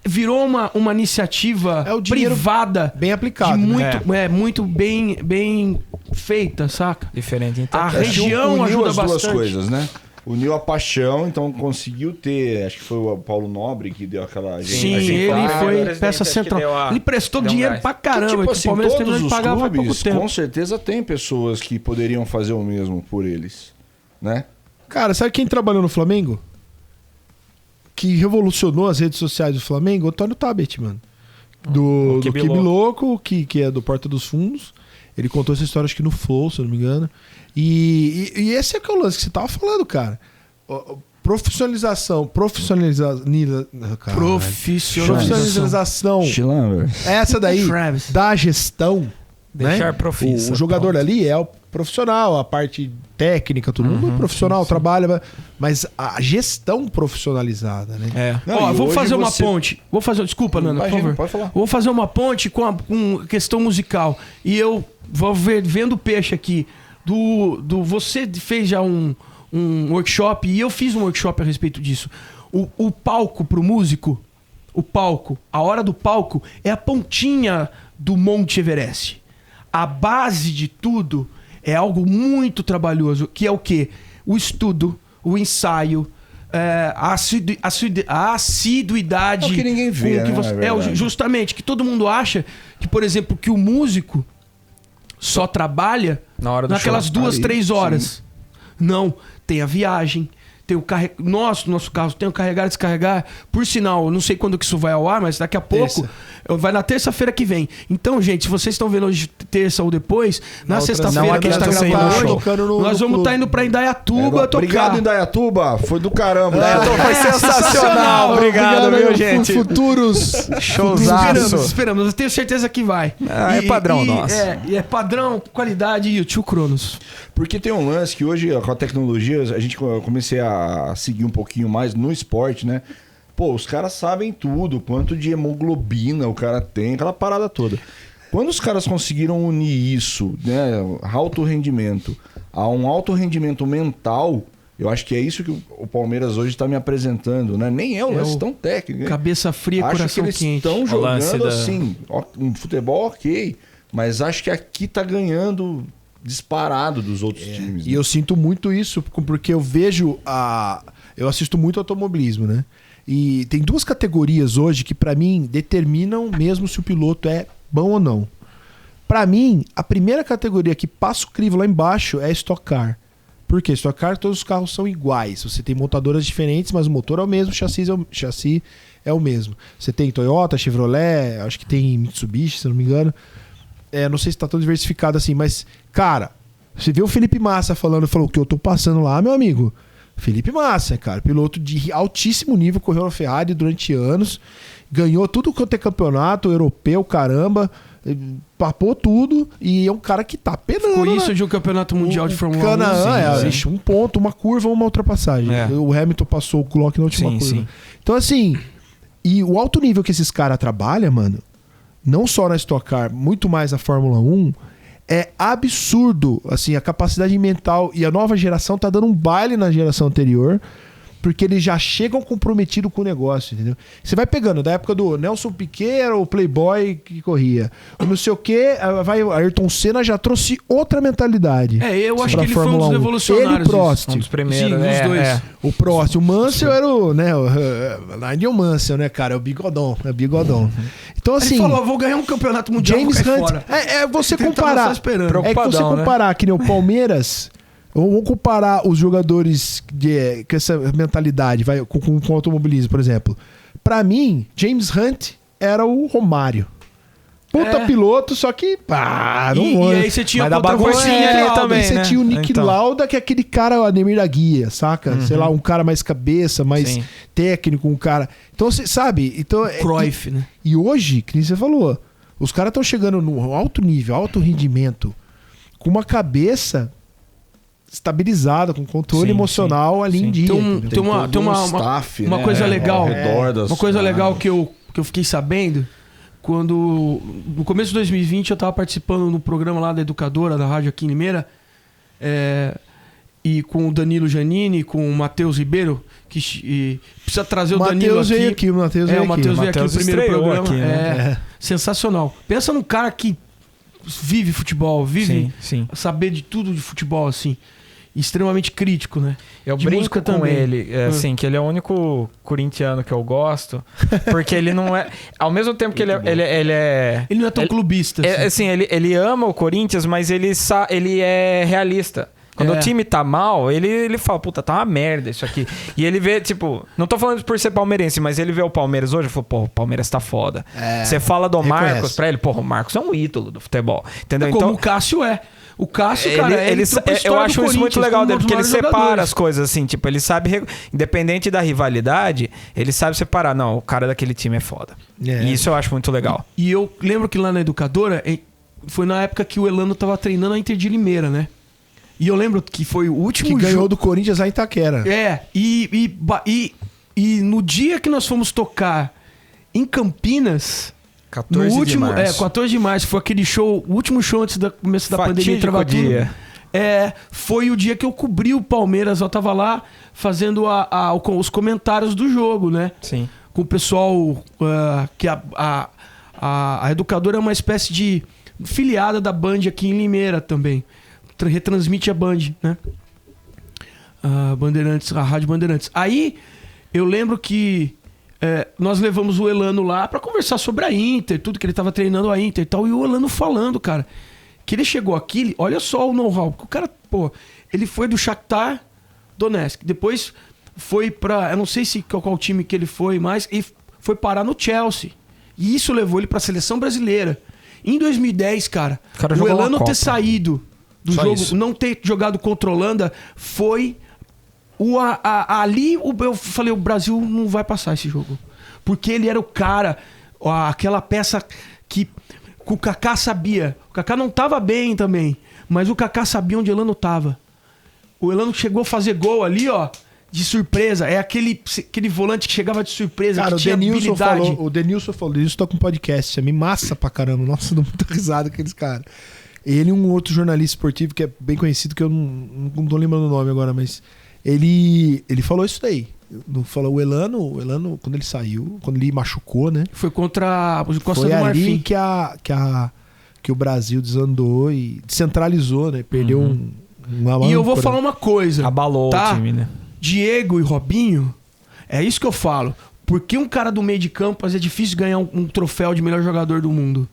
Virou uma iniciativa É o dinheiro privada. bem aplicado, de né? muito bem feita, saca? Diferente, então. A Acho que região uniu ajuda as duas bastante. coisas, né? Uniu a paixão, então conseguiu ter... Acho que foi o Paulo Nobre que deu aquela... Sim, ajeitada. ele foi presidente, peça acho que central. deu Ele prestou deu um dinheiro gás. pra caramba. Tipo que assim, o Palmeiras todos terminou de os pagar faz pouco clubes, tempo. com certeza tem pessoas que poderiam fazer o mesmo por eles, né? Cara, sabe quem trabalhou no Flamengo? Que revolucionou as redes sociais do Flamengo? O Antônio Tabet, mano. Do Kibi Kibi Louco, que é do Porta dos Fundos. Ele contou essa história, acho que no Flow, se eu não me engano. E esse é que é o lance que você tava falando, cara. Profissionalização. Profissionalização. Chilamber. Essa daí, Travis. da gestão. Deixar Né? profissa, O jogador pronto. ali é o profissional, a parte técnica, todo mundo é profissional, trabalha, mas a gestão profissionalizada, né? É. Não, Ó, e vou hoje fazer uma você- ponte. Desculpa, Nando, por Imagina, favor. pode falar. Vou fazer uma ponte com questão musical. E eu vou vendo o peixe aqui. Você fez já um workshop e eu fiz um workshop a respeito disso. O palco pro músico, a hora do palco é a pontinha do Monte Everest. A base de tudo é algo muito trabalhoso, que é o quê? O estudo, o ensaio, a assiduidade. É o que ninguém vê, com que né? você- É verdade. justamente, que todo mundo acha que, por exemplo, que o músico só trabalha Na hora do naquelas show. 2, Ali, 3 horas. Não, tem a viagem, tem o nosso caso, tem o carregar e descarregar. Por sinal, eu não sei quando que isso vai ao ar, mas daqui a pouco vai na terça-feira que vem. Então, gente, se vocês estão vendo hoje terça ou depois, na outra sexta-feira semana que a gente nós tá estamos gravando saindo hoje, no show. nós vamos estar indo pra Indaiatuba tocar. Obrigado, Indaiatuba. Foi do caramba. Foi sensacional. Obrigado, viu, gente? Futuros Showzaço. Esperamos. Eu tenho certeza que vai. É padrão nosso. É padrão, qualidade e o tio Cronos. Porque tem um lance que hoje, com a tecnologia, eu comecei a seguir um pouquinho mais no esporte, né? Pô, os caras sabem tudo, quanto de hemoglobina o cara tem, aquela parada toda. Quando os caras conseguiram unir isso, né, alto rendimento, a um alto rendimento mental, eu acho que é isso que o Palmeiras hoje está me apresentando, né? Nem é um lance tão técnico. Né? Cabeça fria, Acho que coração eles quente. estão O lance jogando da- assim, um futebol ok, mas acho que aqui tá ganhando disparado dos outros times. E eu sinto muito isso, porque eu vejo eu assisto muito automobilismo, né? E tem duas categorias hoje que pra mim determinam mesmo se o piloto é bom ou não. Pra mim, a primeira categoria que passa o crivo lá embaixo é Stock Car. Por quê? Stock Car, todos os carros são iguais. Você tem montadoras diferentes, mas o motor é o mesmo, o chassi é o mesmo. Você tem Toyota, Chevrolet, acho que tem Mitsubishi, se eu não me engano. Não sei se tá tão diversificado assim, mas, cara, você vê o Felipe Massa falou o que eu tô passando lá, meu amigo. Felipe Massa, cara, piloto de altíssimo nível, correu na Ferrari durante anos, ganhou tudo quanto é campeonato europeu, caramba, papou tudo e é um cara que tá penando. Com isso né? de um campeonato mundial de Fórmula 1. Canaã, sim. existe um ponto, uma curva, uma ultrapassagem. É. O Hamilton passou o Glock na última Sim, curva. sim. Então, assim, e o alto nível que esses caras trabalham, mano, não só na Stock Car, muito mais na Fórmula 1, é absurdo, assim, a capacidade mental. E a nova geração tá dando um baile na geração anterior, porque eles já chegam comprometidos com o negócio, entendeu? Você vai pegando, da época do Nelson Piquet, era o playboy que corria. O não sei o quê, Ayrton Senna já trouxe outra mentalidade. Eu acho pra que ele foi um Fórmula dos 1. revolucionários. Ele e Prost. Um dos primeiros. Sim, os dois. O próximo, o Mansell era o, né, o Nigel Mansell, né, cara? É o bigodão, Então, Ele assim, falou, vou ganhar um campeonato mundial, James vou cair Hunt, fora. você Ele tava comparar, só esperando. é que você Preocupadão, né? comparar que nem o Palmeiras, vamos comparar os jogadores com essa mentalidade, com o automobilismo, por exemplo. Pra mim, James Hunt era o Romário. Puta piloto, só que... E aí você tinha contra baguncinha ali também, né? Você tinha o Nick Então. Lauda, que é aquele cara, o Ademir da Guia, saca? Sei lá, um cara mais cabeça, mais Sim. técnico, um cara... Então, você sabe... Então, Cruyff, né? E hoje, que nem você falou, os caras estão chegando no alto nível, alto rendimento, com uma cabeça estabilizada, com controle Sim, emocional ali em dia. entendeu? Tem uma staff, uma né, coisa legal. ao redor das Uma coisa legal paradas. que eu fiquei sabendo quando no começo de 2020 eu estava participando no programa lá da Educadora da rádio aqui em Limeira, e com o Danilo Giannini, com o Matheus Ribeiro, que precisa trazer o Danilo aqui. O Matheus veio O aqui. Matheus veio aqui no primeiro estreou programa. aqui, né? Sensacional. Pensa num cara que vive futebol, vive Sim. saber de tudo de futebol, assim. Extremamente crítico, né? Eu De brinco música com também. ele, assim, que ele é o único corintiano que eu gosto, porque ele não é... Ao mesmo tempo que ele é... Ele não é tão clubista. Assim, ele ama o Corinthians, mas ele é realista. Quando o time tá mal, ele fala, puta, tá uma merda isso aqui. E ele vê, tipo... Não tô falando por ser palmeirense, mas ele vê o Palmeiras hoje e fala, pô, o Palmeiras tá foda. Você fala do Marcos pra ele, porra, o Marcos é um ídolo do futebol. Entendeu? Como então, o Cássio é. O Cássio, cara, eu acho isso muito legal dele, porque ele separa as coisas assim, tipo, ele sabe, independente da rivalidade, ele sabe separar. Não, o cara daquele time é foda. E isso eu acho muito legal. E eu lembro que lá na Educadora, foi na época que o Elano tava treinando a Inter de Limeira, né? E eu lembro que foi o último que ganhou do Corinthians lá em Itaquera. E no dia que nós fomos tocar em Campinas... 14 de março. 14 de março. Foi aquele show, o último show antes do começo da pandemia. Fatídico dia. Foi o dia que eu cobri o Palmeiras. Eu tava lá fazendo os comentários do jogo, né? Sim. Com o pessoal... que a Educadora é uma espécie de filiada da Band aqui em Limeira também. Retransmite a Band, né? Bandeirantes, a Rádio Bandeirantes. Aí, eu lembro que nós levamos o Elano lá pra conversar sobre a Inter, tudo que ele tava treinando a Inter e tal. E o Elano falando, cara, que ele chegou aqui, olha só o know-how. Porque o cara, pô, ele foi do Shakhtar Donetsk. Depois foi pra, eu não sei se qual time que ele foi mais, e foi parar no Chelsea. E isso levou ele pra seleção brasileira. Em 2010, cara o Elano ter saído do Só jogo, isso. não ter jogado contra a Holanda, foi... ali eu falei, o Brasil não vai passar esse jogo. Porque ele era o cara, aquela peça que o Kaká sabia. O Kaká não tava bem também, mas o Kaká sabia onde o Elano tava. O Elano chegou a fazer gol ali, ó, de surpresa. É aquele volante que chegava de surpresa, Cara, que tinha habilidade. o Denilson falou, isso tá com podcast, me massa pra caramba. Nossa, dou muita risada com aqueles caras. Ele e um outro jornalista esportivo que é bem conhecido, que eu não tô lembrando o nome agora, mas ele falou isso daí. Falou o Elano, quando ele saiu, quando ele machucou, né? Foi contra o Costa foi do Marfim. ali que o Brasil desandou e descentralizou, né? Perdeu uma E eu vou âncora. falar uma coisa. Abalou o time, né? Diego e Robinho, é isso que eu falo. Porque um cara do meio de campo, às vezes é difícil ganhar um troféu de melhor jogador do mundo.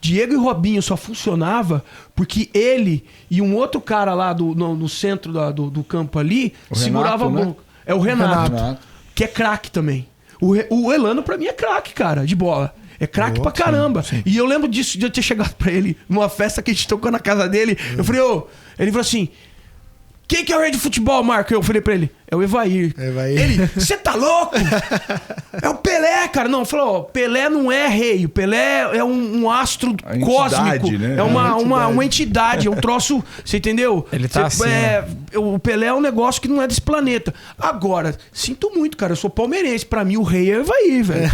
Diego e Robinho só funcionava porque ele e um outro cara lá no centro do campo ali segurava Renato, a bola. É o Renato, que é craque também. O Elano pra mim é craque, cara, de bola. É craque pra caramba. Sim. E eu lembro disso, de eu ter chegado pra ele numa festa que a gente tocou na casa dele. Eu falei, ele falou assim... Quem que é o rei de futebol, Marco? Eu falei pra ele, é o Evair. Ele, você tá louco? É o Pelé, cara. Não, falou, Pelé não é rei. O Pelé é um astro cósmico. Né? É uma entidade, é um troço, você entendeu? Ele tá assim, o Pelé é um negócio que não é desse planeta. Agora, sinto muito, cara. Eu sou palmeirense. Pra mim, o rei é o Evair, velho.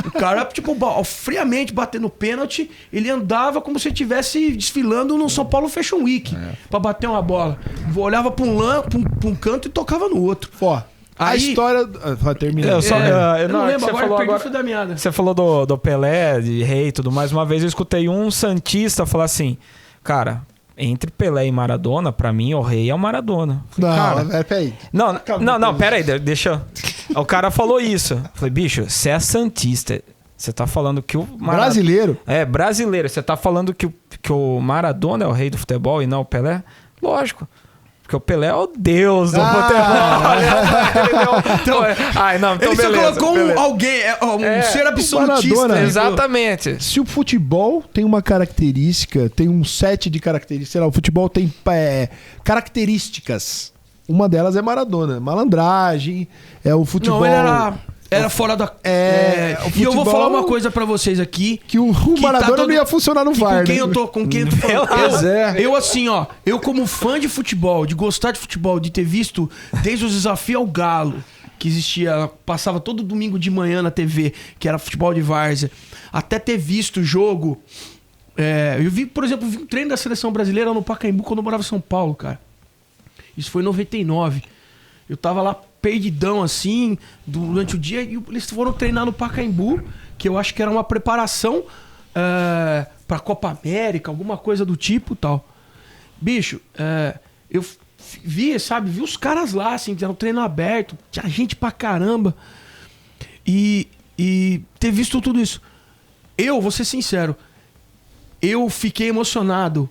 O cara, tipo, friamente batendo pênalti, ele andava como se estivesse desfilando no São Paulo Fashion Week pra bater uma bola. Olhava pra um canto e tocava no outro. A história... termina. Eu não lembro, você agora falou perdi o fio da meada. Você falou do Pelé, de rei e tudo mais. Uma vez eu escutei um santista falar assim, cara, entre Pelé e Maradona, pra mim o rei é o Maradona. Falei, peraí. Não, peraí, deixa... O cara falou isso. Falei, bicho, você é santista. Você tá falando que o Brasileiro? Brasileiro. Você tá falando que o Maradona é o rei do futebol e não o Pelé? Lógico. porque o Pelé é o deus do futebol. Então, Ele só colocou alguém, um ser absolutista. Maradona. Exatamente. Se o futebol tem uma característica, tem um set de características, sei lá, o futebol tem características. Uma delas é Maradona. Malandragem, é o futebol... Não, ele era fora da... E eu vou falar uma coisa pra vocês aqui. Que o Maradona não ia funcionar no VAR, Com quem eu tô falando. Eu assim, ó, eu como fã de futebol, de gostar de futebol, de ter visto desde os desafios ao Galo, que existia, passava todo domingo de manhã na TV, que era futebol de várzea, até ter visto o jogo... eu vi, por exemplo, um treino da seleção brasileira no Pacaembu quando eu morava em São Paulo, cara. Isso foi em 99. Eu tava lá perdidão, assim, durante o dia, e eles foram treinar no Pacaembu, que eu acho que era uma preparação pra Copa América, alguma coisa do tipo e tal. Bicho, eu vi os caras lá, assim, que era um treino aberto, tinha gente pra caramba. E ter visto tudo isso. Eu, vou ser sincero, eu fiquei emocionado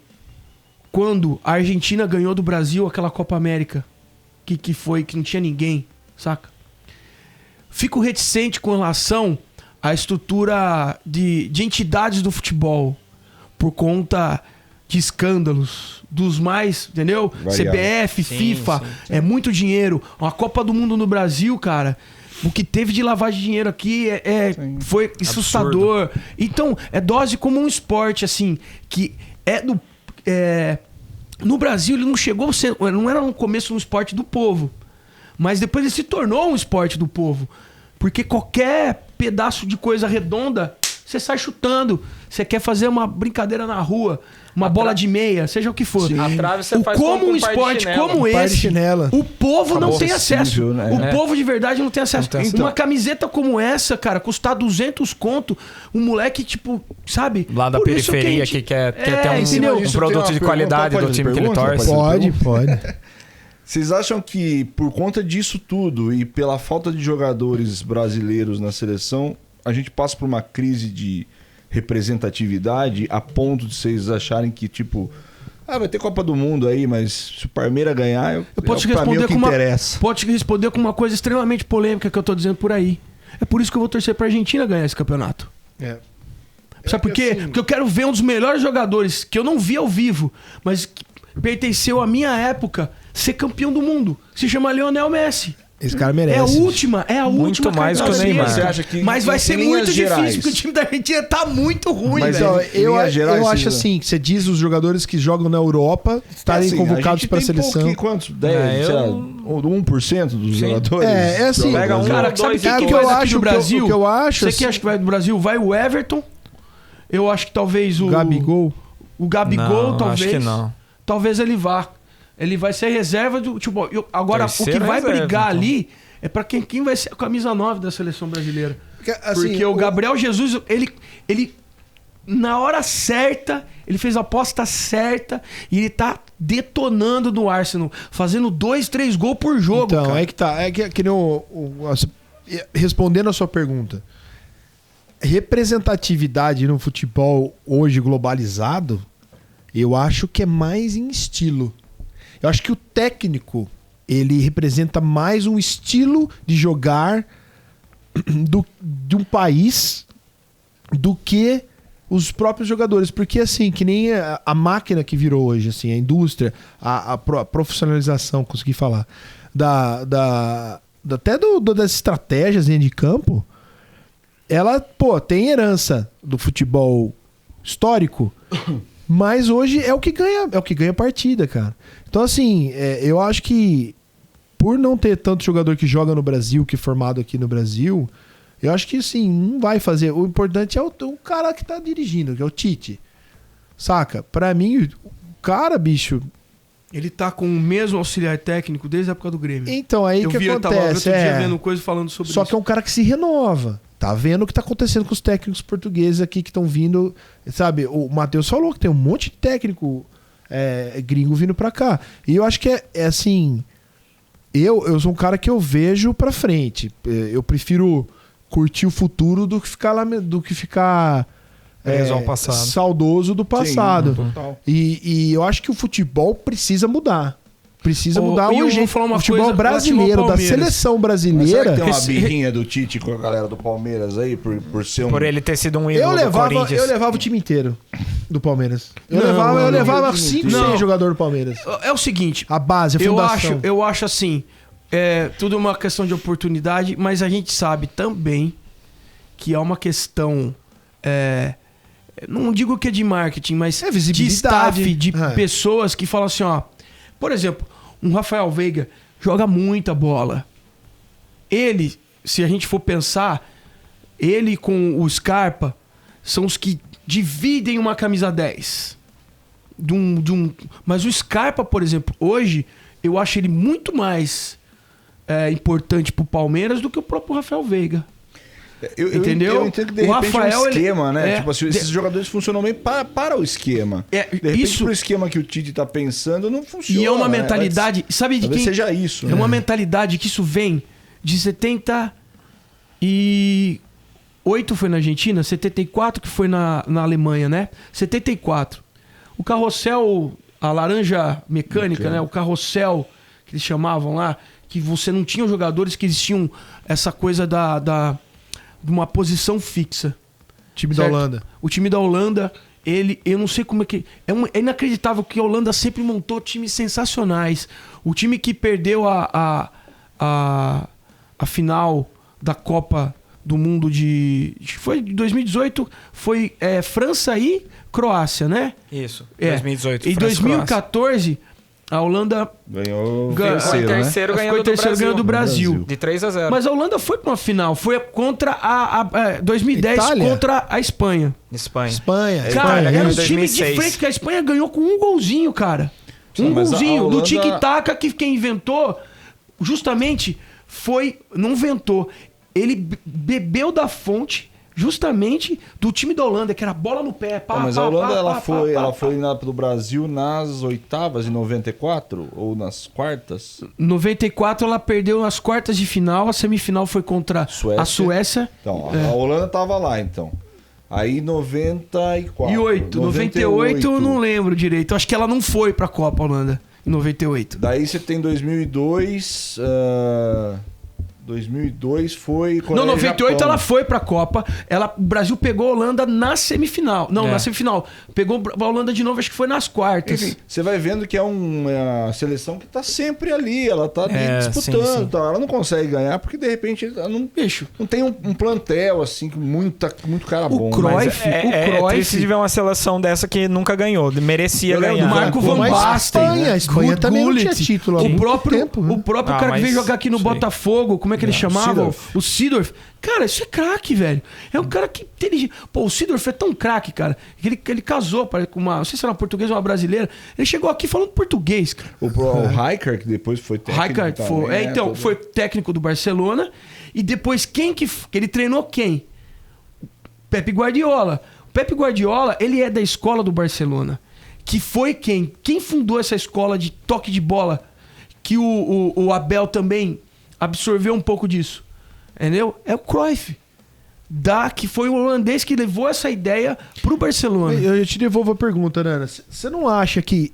quando a Argentina ganhou do Brasil aquela Copa América. Que não tinha ninguém, saca? Fico reticente com relação à estrutura de entidades do futebol por conta de escândalos dos mais, entendeu? Variado. CBF, FIFA, é muito dinheiro. Uma Copa do Mundo no Brasil, cara, o que teve de lavagem de dinheiro aqui foi assustador. Então, é dose como um esporte, assim, que no Brasil ele não chegou a ser, não era no começo um esporte do povo, mas depois ele se tornou um esporte do povo, porque qualquer pedaço de coisa redonda você sai chutando, você quer fazer uma brincadeira na rua, uma bola de meia, seja o que for. A trave você faz como com um esporte como esse, o povo não tem acesso. Né? O povo de verdade não tem acesso. Uma camiseta como essa, cara, custar 200 conto, um moleque, tipo, sabe? Lá da periferia que quer ter um produto de qualidade do time que ele torce. Pode. Vocês acham que por conta disso tudo e pela falta de jogadores brasileiros na seleção, a gente passa por uma crise de representatividade a ponto de vocês acharem que, tipo, vai ter Copa do Mundo aí, mas se o Palmeiras ganhar, eu posso te responder Pode te responder com uma coisa extremamente polêmica que eu tô dizendo por aí. É por isso que eu vou torcer pra Argentina ganhar esse campeonato. Sabe por quê? Porque eu quero ver um dos melhores jogadores que eu não vi ao vivo, mas que pertenceu à minha época, ser campeão do mundo. Se chama Lionel Messi. Esse cara merece. É a última muito mais que o Neymar. Você acha que mas vai ser muito difícil, porque o time da Argentina tá muito ruim, mas, velho. Eu acho assim, que você diz os jogadores que jogam na Europa estarem convocados para a seleção. Quantos? 10, sei lá, 1% dos jogadores? Assim. Pega cara, sabe o que eu acho do Brasil? Você que acha que vai do Brasil? Vai o Everton. Eu acho que talvez o Gabigol. O Gabigol, não, talvez. Acho que não. Talvez ele vá. Ele vai ser reserva do. Tipo, agora, o que vai brigar ali é pra quem vai ser a camisa 9 da seleção brasileira. Porque o Gabriel Jesus, ele na hora certa, ele fez a aposta certa e ele tá detonando no Arsenal, fazendo 2, 3 gols por jogo. Então, cara. é que tá. É que nem respondendo a sua pergunta. Representatividade no futebol hoje globalizado, eu acho que é mais em estilo. Eu acho que o técnico, ele representa mais um estilo de jogar de um país do que os próprios jogadores. Porque, assim, que nem a máquina que virou hoje, assim, a indústria, a profissionalização, consegui falar, até das estratégias dentro de campo, ela, tem herança do futebol histórico, mas hoje é o que ganha partida, cara. Então, assim, eu acho que por não ter tanto jogador que joga no Brasil, que é formado aqui no Brasil, eu acho que, assim, não vai fazer. O importante é o cara que tá dirigindo, que é o Tite. Saca? Pra mim, o cara, bicho... Ele tá com o mesmo auxiliar técnico desde a época do Grêmio. Então, aí que acontece. Eu tava outro dia vendo coisa falando sobre isso. Só que é um cara que se renova. Tá vendo o que tá acontecendo com os técnicos portugueses aqui que estão vindo. Sabe, o Matheus falou que tem um monte de técnico gringo vindo pra cá. E eu acho que é assim... Eu sou um cara que eu vejo pra frente. Eu curtir o futuro do que ficar ao passado. Saudoso do passado. Sim, total. E eu acho que o futebol precisa mudar. Precisa mudar e eu o vou jeito. falar uma O futebol coisa brasileiro, relativa ao da Palmeiras. seleção Mas será brasileira. que tem uma birrinha do Tite com a galera do Palmeiras aí, por ser um... Por ele ter sido um ídolo do Corinthians. Eu levava o time inteiro do Palmeiras. Eu Não, levava não. 5, Não. 6 jogadores do Palmeiras. É o seguinte, A base, a fundação. eu acho assim, tudo uma questão de oportunidade, mas a gente sabe também que é uma questão, não digo que é de marketing, mas de visibilidade. staff, de pessoas que falam assim, ó, por exemplo, um Rafael Veiga joga muita bola. Ele, se a gente for pensar, ele com o Scarpa são os que dividem uma camisa 10. Mas o Scarpa, por exemplo, hoje, eu acho ele muito mais importante pro Palmeiras do que o próprio Rafael Veiga. Entendeu? Eu entendo que de O repente Rafael, é um esquema, ele- né? Tipo assim, esses jogadores funcionam bem para o esquema. De repente, isso, pro esquema que o Tite tá pensando, não funciona. e é uma né? mentalidade... Sabe de Talvez quem? seja isso. É uma mentalidade que isso vem de 78 foi na Argentina, 74 que foi na Alemanha, né? 74. O carrossel, a laranja mecânica, né? O carrossel que eles chamavam lá, que você não tinha jogadores que eles tinham essa coisa de uma posição fixa. Time da Certo? Holanda. O time da Holanda, eu não sei como é que... É inacreditável que a Holanda sempre montou times sensacionais. O time que perdeu a final da Copa do Mundo foi de 2018, foi França e Croácia, né? Isso, É. 2018. Em França e 2014, a Holanda Ganhou Ganhou terceiro, né? terceiro ficou ganhando em terceiro ganhando do Brasil. De 3-0. Mas a Holanda foi pra uma final, foi contra 2010 Itália? contra a Espanha. Espanha. Espanha. Cara, Espanha era ganhou um em time de 2006. frente que a Espanha ganhou com um golzinho, cara. Sim, Um mas a golzinho. Holanda- Do tic-tac que quem inventou, justamente, não inventou. Ele bebeu da fonte, justamente, do time da Holanda, que era bola no pé. Pá, Mas pá, a Holanda, pá, ela pá, foi, pá, ela pá, foi pro Brasil nas oitavas em 94 ou nas quartas? 94 ela perdeu nas quartas de final, a semifinal foi contra Suécia. a Suécia. Então, a Holanda tava lá, então. Aí 94. E 98 eu não lembro direito. Acho que ela não foi pra Copa, Holanda, em 98. Daí você tem 2002... 2002 foi... Não, Coreia e 98 Japão. ela foi pra Copa. O Brasil pegou a Holanda na semifinal. Não, na semifinal. Pegou a Holanda de novo, acho que foi nas quartas. Enfim, você vai vendo que é uma seleção que tá sempre ali, ela tá ali disputando, sim, sim. Tal. Ela não consegue ganhar porque de repente ela não, Bicho, não tem um plantel assim, muito cara bom. o Cruyff, É triste de ver uma seleção dessa que nunca ganhou. Merecia Eu lembro ganhar. do Marco Pô, Van mas Basten, A Espanha também não tinha Gullit, título há o muito próprio, tempo, né? o próprio cara que mas- veio jogar aqui no sei. Botafogo, como é que ele chamava? Seedorf. O Seedorf. Cara, isso é craque, velho. É um cara que inteligente. Pô, o Seedorf é tão craque, cara, que ele casou com uma, não sei se era uma portuguesa ou uma brasileira. Ele chegou aqui falando português, cara. O Rijkaard, que depois foi técnico. Rijkaard também, foi, então, todo- foi técnico do Barcelona. E depois que ele treinou quem? Pepe Guardiola. O Pepe Guardiola, ele é da escola do Barcelona. Que foi quem? Quem fundou essa escola de toque de bola? Que o Abel também absorveu um pouco disso. Entendeu? É o Cruyff. Que foi o holandês que levou essa ideia pro Barcelona. Eu te devolvo a pergunta, Nana. Você não acha que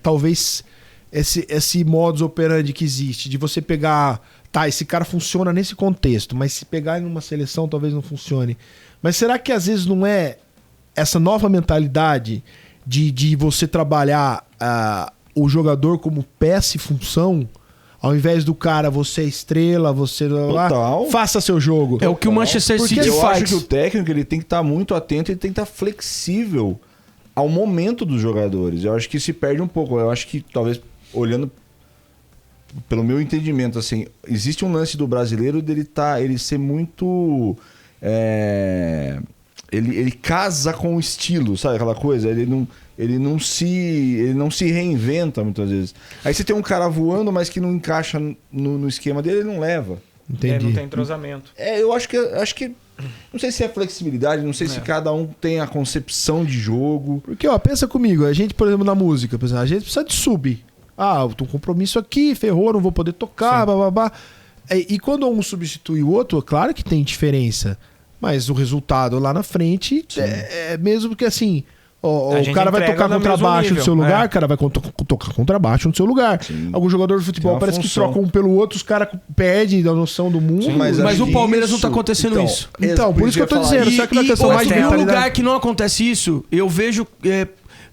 talvez esse modus operandi que existe, de você pegar... Tá, esse cara funciona nesse contexto, mas se pegar em uma seleção talvez não funcione. Mas será que às vezes não é essa nova mentalidade de você trabalhar o jogador como peça e função, ao invés do cara, você é estrela, você... Total. faça seu jogo. É o que o Manchester Porque City eu faz. acho que o técnico ele tem que estar muito atento, ele tem que estar flexível ao momento dos jogadores. Eu acho que se perde um pouco. Eu acho que talvez olhando pelo meu entendimento, assim, existe um lance do brasileiro dele ele ser muito ele casa com o estilo, sabe aquela coisa? Ele não se reinventa muitas vezes. Aí você tem um cara voando, mas que não encaixa no esquema dele, ele não leva. Entendi. Não tem entrosamento. Eu acho que não sei se é flexibilidade, não sei se cada um tem a concepção de jogo. Porque, ó, pensa comigo, a gente, por exemplo, na música, por exemplo, a gente precisa de sub. Ah, eu tô com um compromisso aqui, ferrou, não vou poder tocar, bababá. E quando um substitui o outro, claro que tem diferença. Mas o resultado lá na frente é mesmo que assim, O A gente cara vai entrega tocar no contrabaixo mesmo no seu nível, lugar, é. o cara vai tocar contrabaixo no seu lugar. Sim. Algum jogador de Tem futebol uma parece que função. troca um pelo outro, os caras perdem a noção do mundo. Sim, Mas acho o que Palmeiras não tá acontecendo isso. Então, por isso que eu tô ia falar dizendo, E, será que não é e questão mais de outro mentalidade? lugar que não acontece isso, eu vejo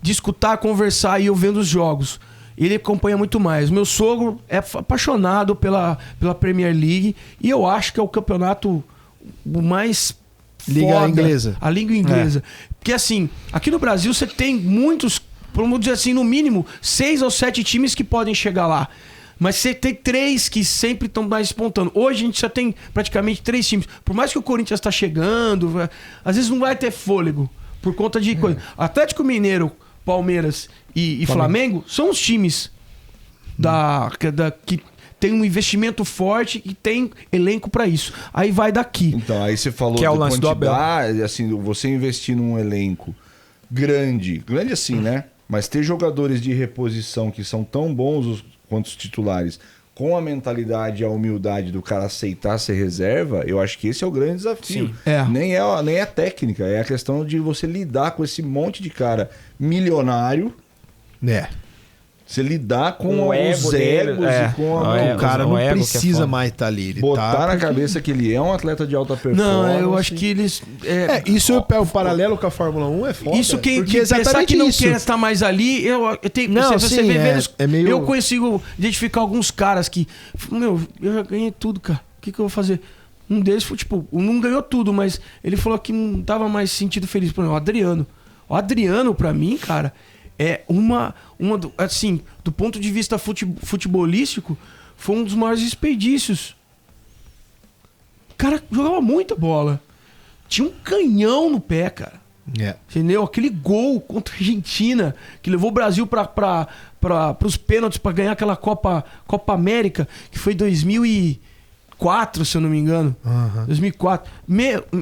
de escutar, conversar e eu vendo os jogos. Ele acompanha muito mais. Meu sogro é apaixonado pela Premier League e eu acho que é o campeonato o mais Liga foda. inglesa. A língua inglesa. Porque assim, aqui no Brasil você tem muitos, vamos dizer assim, no mínimo 6 ou 7 times que podem chegar lá. Mas você tem 3 que sempre estão mais despontando. Hoje a gente já tem praticamente 3 times. Por mais que o Corinthians está chegando, às vezes não vai ter fôlego por conta de coisa. Atlético Mineiro, Palmeiras e Flamengo são os times que tem um investimento forte e tem elenco para isso. Aí vai daqui. Então, aí você falou Que é o de lance do Abel. quantidade, assim, você investir num elenco grande assim, né? Mas ter jogadores de reposição que são tão bons quanto os titulares, com a mentalidade e a humildade do cara aceitar ser reserva, eu acho que esse é o grande desafio. Sim. É. Nem é a técnica, é a questão de você lidar com esse monte de cara milionário, É. você lidar com O ego os dele, egos é. e com O a... ego. O cara o não ego que é precisa foda. mais estar ali. Ele Botar tá na porque- cabeça que ele é um atleta de alta performance. Não, eu acho que eles... Isso eu pego o paralelo com a Fórmula 1 é foda. Isso quem porque pensar exatamente que não isso. quer estar mais ali, eu tenho, Não, você sim, vê, é meio- eu consigo identificar alguns caras que, meu, eu já ganhei tudo, cara. O que eu vou fazer? Um deles foi, tipo, não ganhou tudo, mas ele falou que não tava mais sentido feliz. Por exemplo, o Adriano. O Adriano, pra mim, cara, é assim, do ponto de vista futebolístico, foi um dos maiores desperdícios. O cara jogava muita bola. Tinha um canhão no pé, cara. É. Entendeu? Aquele gol contra a Argentina, que levou o Brasil para os pênaltis para ganhar aquela Copa América, que foi 2004, se eu não me engano. 2004.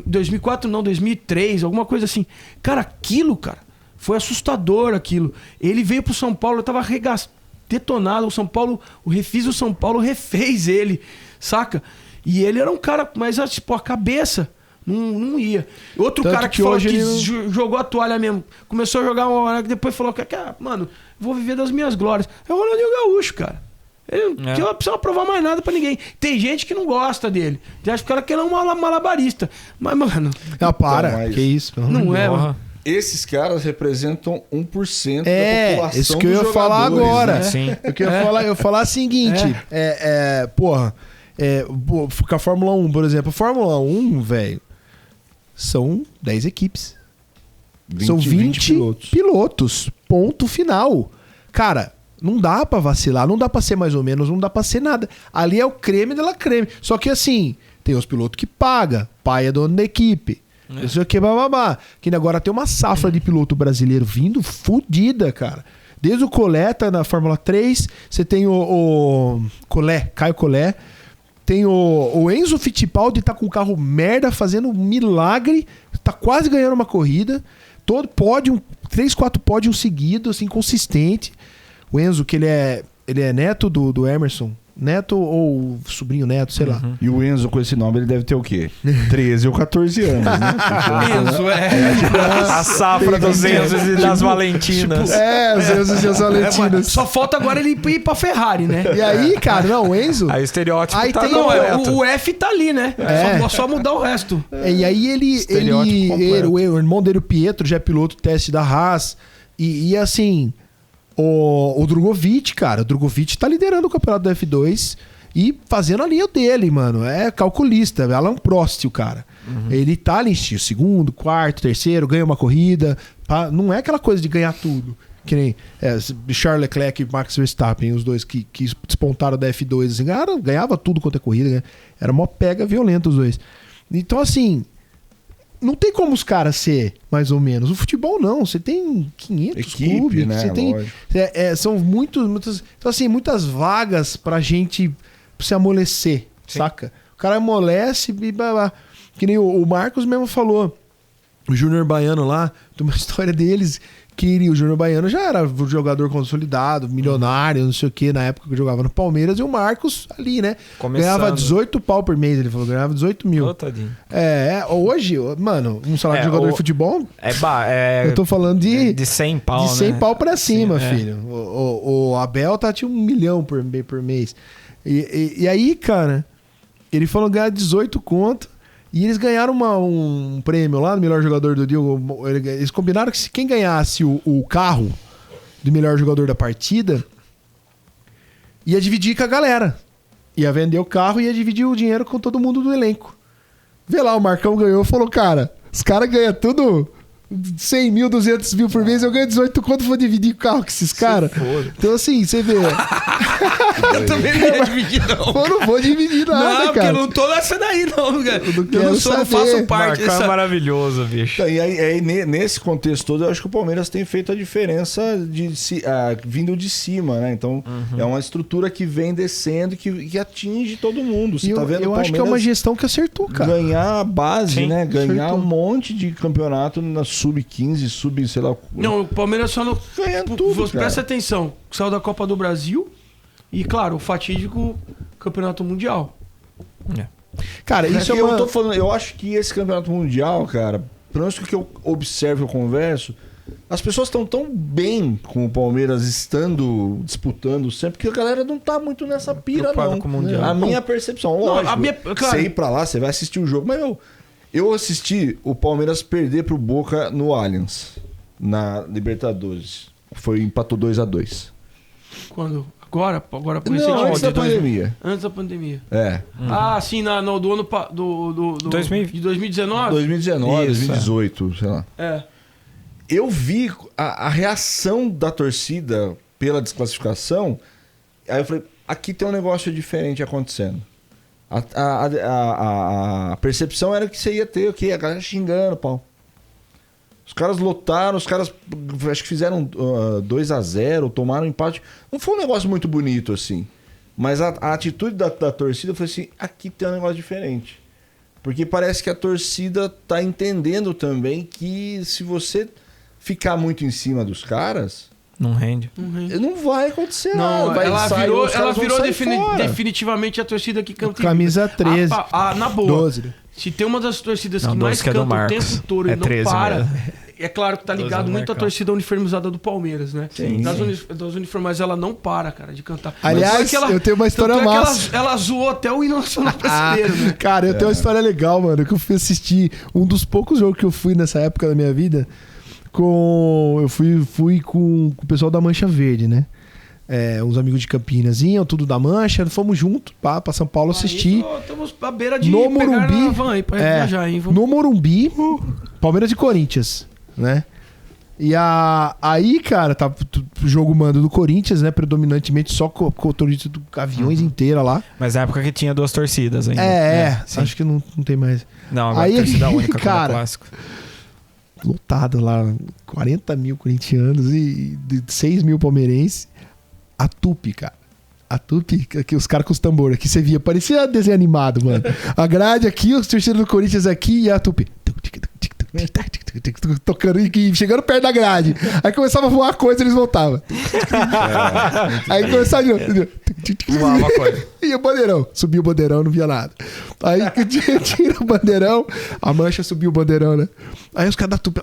2004 não, 2003, alguma coisa assim. Cara, aquilo, cara, foi assustador aquilo. Ele veio pro São Paulo, eu tava detonado. O São Paulo, o São Paulo refez ele, saca? E ele era um cara, mas tipo, a cabeça não ia. Outro Tanto cara que que falou hoje que ele jogou a toalha mesmo. Começou a jogar uma hora que depois falou que, mano, vou viver das minhas glórias. É o Ronaldinho Gaúcho, cara. Ele não precisa provar mais nada pra ninguém. Tem gente que não gosta dele. Tem acha que o cara quer um malabarista. Mas, mano, Ah, para. Então, mas- Que isso? pelo amor não de é, Deus. mano. Esses caras representam 1% da É, população isso que eu ia dos falar jogadores, agora. né? Sim. Eu ia falar o seguinte. Com a Fórmula 1, por exemplo. A Fórmula 1, velho, são 10 equipes. São 20 pilotos. Ponto final. Cara, não dá pra vacilar, não dá pra ser mais ou menos, não dá pra ser nada. Ali é o creme dela creme. Só que assim, tem os pilotos que pagam, pai é dono da equipe. Não sei o que, bababá. Que agora tem uma safra de piloto brasileiro vindo fodida, cara. Desde o Collet tá na Fórmula 3, você tem o Collet, Caio Collet. Tem o Enzo Fittipaldi, tá com um carro merda, fazendo um milagre, tá quase ganhando uma corrida. Todo pódio, 3, 4 pódios seguidos, assim, consistente. O Enzo, que ele é neto do Emerson. Neto ou sobrinho neto, sei lá. E o Enzo, com esse nome, ele deve ter o quê? 13 ou 14 anos, né? Enzo, A safra dos Enzos e das Valentinas. Os Enzos e as Valentinas. só falta agora ele ir pra Ferrari, né? E aí, cara, não, o Enzo... Aí o estereótipo Aí tá tem Não, completo. o F tá ali, né? É. Só mudar o resto. E aí Estereótipo completo. o irmão dele, o Pietro, já é piloto teste da Haas. E assim, o Drogovic, cara, o Drogovic tá liderando o campeonato da F2 e fazendo a linha dele, mano. É calculista, é Alan Prost, o cara. Ele tá ali, segundo, quarto, terceiro, ganha uma corrida. Não é aquela coisa de ganhar tudo. Que nem Charles Leclerc e Max Verstappen, os dois que despontaram da F2, assim, ganhava tudo quanto é corrida. Né? Era uma pega violenta os dois. Então, assim, não tem como os caras ser mais ou menos. O futebol não, você tem 500 Equipe, clubes, né? você tem, Lógico. são muitas, então assim, muitas vagas pra gente se amolecer, saca? O cara amolece e blá, blá. Que nem o Marcos mesmo falou. O Júnior Baiano lá, tem uma história deles que o Júnior Baiano já era jogador consolidado, milionário, não sei o que, na época que jogava no Palmeiras, e o Marcos ali, né? Começando. Ganhava 18 pau por mês, ele falou, ganhava 18 mil. Tadinho. Hoje, mano, um salário de jogador de futebol, eu tô falando de 100 pau, de 100 né? pau pra cima, Sim, filho. O Abel tá tinha 1 milhão por mês. E aí, cara, ele falou ganhar 18 conto. E eles ganharam um prêmio lá no melhor jogador do dia. Eles combinaram que se quem ganhasse o carro do melhor jogador da partida, ia dividir com a galera. Ia vender o carro e ia dividir o dinheiro com todo mundo do elenco. Vê lá, o Marcão ganhou e falou, cara, os caras ganham tudo 100 mil, 200 mil por mês, eu ganho 18 conto, vou dividir o carro com esses caras. Então assim, você vê... Eu também não ia dividir, não. Eu não vou dividir nada, não, cara. Porque eu não tô nessa daí, não, cara. Eu não faço parte Marcão dessa... é maravilhoso, bicho. Então, e aí, nesse contexto todo, eu acho que o Palmeiras tem feito a diferença vindo de cima, né? Então, é uma estrutura que vem descendo, que atinge todo mundo. Você tá vendo eu o acho que é uma gestão que acertou, cara. ganhar a base, Sim, né? Ganhar acertou. um monte de campeonato na sub-15, sei lá. Não, o Palmeiras só não... Ganha tudo, Você cara. presta atenção. Saiu da Copa do Brasil e, claro, o fatídico Campeonato Mundial. Cara, isso é uma... Eu acho que esse campeonato mundial, cara, pelo menos que eu observo, eu converso, as pessoas estão tão bem com o Palmeiras estando disputando sempre que a galera não tá muito nessa pira, Preocupado não. com o Mundial. A minha percepção, lógico. claro. Você ir pra lá, você vai assistir o jogo, mas eu assisti o Palmeiras perder pro Boca no Allianz, na Libertadores. Empatou 2-2. Quando? Agora Não, antes da pandemia. Antes da pandemia. É. Ah, sim, do ano... de 2019? 2019, Isso, 2018, sei lá. É. Eu vi a reação da torcida pela desclassificação. Aí eu falei, aqui tem um negócio diferente acontecendo. A percepção era que você ia ter o quê? A galera xingando, pau. Os caras lotaram, os caras acho que fizeram 2-0, tomaram empate. Não foi um negócio muito bonito assim. Mas a atitude da torcida foi assim, aqui tem um negócio diferente. Porque parece que a torcida tá entendendo também que se você ficar muito em cima dos caras, Não rende. não vai acontecer Não, nada. ela virou definitivamente a torcida que canta. Camisa 13. Na boa. 12. Se tem uma das torcidas Não, que mais 12 que é do canta o Marcos. tempo todo É e não 13 para, mesmo. é claro que tá 12 ligado é do muito à Marcão. torcida uniformizada do Palmeiras, né? Sim, Das uniformadas ela não para, cara, de cantar. Aliás, eu tenho uma história tanto é que massa. ela zoou até o hino nacional brasileiro, né? Cara, eu tenho uma história legal, mano, que eu fui assistir um dos poucos jogos que eu fui nessa época da minha vida. Eu fui com o pessoal da Mancha Verde, né? Uns amigos de Campinas iam, tudo da Mancha, fomos juntos pra São Paulo assistir. Estamos à beira de No pegar Morumbi, na van aí pra viajar, hein? Vamos... no Morumbi, Palmeiras e Corinthians, né? E aí, cara, tá o jogo mando do Corinthians, né? Predominantemente só com o torcida do Aviões inteira lá. Mas na época que tinha 2 torcidas ainda. Sim. Acho que não tem mais. Não, agora Aí, é torcida única cara, como é clássico. Lotado lá, 40 mil corintianos e 6 mil palmeirenses. A Tupi, cara. A Tupi, que os caras com os tambores aqui, você via, parecia desenho animado, mano. A grade aqui, os torcedores do Corinthians aqui e a Tupi. Tocando e chegando perto da grade. Aí começava a voar coisa, eles voltavam. Aí começava de novo. Voava coisa. E o bandeirão. Subiu o bandeirão, não via nada. Aí tira o bandeirão, a Mancha subiu o bandeirão, né? Aí os caras da Tupi.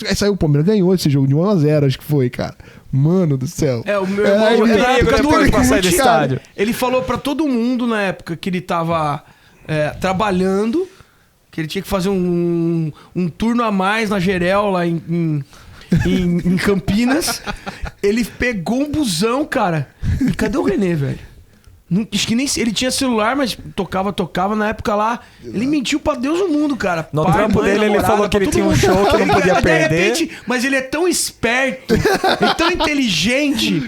Aí saiu o Palmeiras, ganhou esse jogo de 1-0, acho que foi, cara. Mano do céu. O meu irmão, na época do depois de passar do Orkut, estádio. ele falou pra todo mundo na época que ele tava trabalhando, que ele tinha que fazer um turno a mais na Gerel lá em Campinas. Ele pegou um busão, cara. E cadê o Renê, velho? Acho que nem ele tinha celular, mas tocava na época lá. Ele mentiu pra Deus o mundo, cara. No Pai, trampo mãe, dele, ele namorada, falou que pra ele todo tinha um mundo. show que não podia De perder. repente, mas ele é tão esperto, é tão inteligente.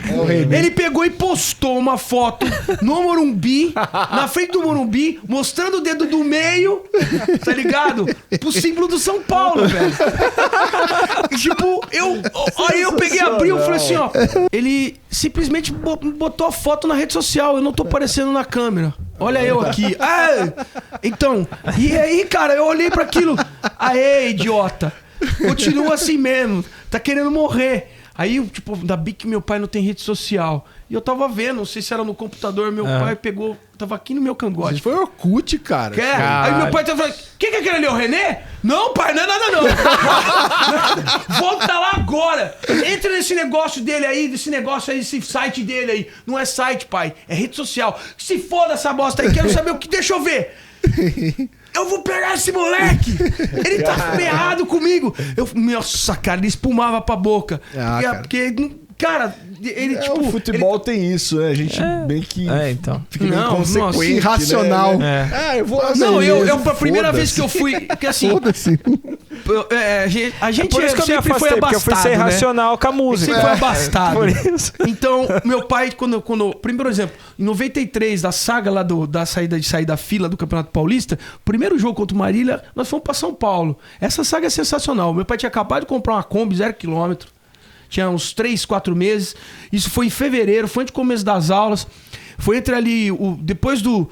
Ele pegou e postou uma foto no Morumbi, na frente do Morumbi, mostrando o dedo do meio, tá ligado? Pro símbolo do São Paulo, velho. Tipo, aí eu peguei, abri e falei assim, ó. Ele simplesmente botou a foto na rede social. Eu não tô aparecendo na câmera. Olha eu aqui. Ah, então, e aí, cara, eu olhei pra aquilo. Aê, idiota. Continua assim mesmo. Tá querendo morrer. Aí, tipo, ainda bem que meu pai não tem rede social. E eu tava vendo, não sei se era no computador, meu pai pegou, tava aqui no meu cangote. Foi Orkut, cara. Aí meu pai tava falando, quem que é aquele ali, o René? Não, pai, não é nada não. Volta lá agora. Entra nesse negócio dele aí, esse site dele aí. Não é site, pai, é rede social. Se foda essa bosta aí, quero saber o que, deixa eu ver. Eu vou pegar esse moleque! Ele tá ferrado comigo! Nossa, cara, ele espumava pra boca. Cara. Porque, cara, ele tipo. O futebol tem isso, né? A gente bem que então. fica meio Não, inconsequente, nossa, irracional. Né? Eu vou Não, eu a Foda-se. primeira vez que eu fui. Porque assim. Foda-se. A gente Por isso que eu me sempre foi afastei, porque eu fui ser abastado, né? irracional com a música. Sempre foi abastado. Por isso. Então, meu pai, primeiro exemplo, em 93, da saga lá da sair da fila do Campeonato Paulista, primeiro jogo contra o Marília, nós fomos pra São Paulo. Essa saga é sensacional. Meu pai tinha acabado de comprar uma Kombi 0 km. Tinha uns 3, 4 meses. Isso foi em fevereiro, foi antes do começo das aulas. Foi entre ali, depois do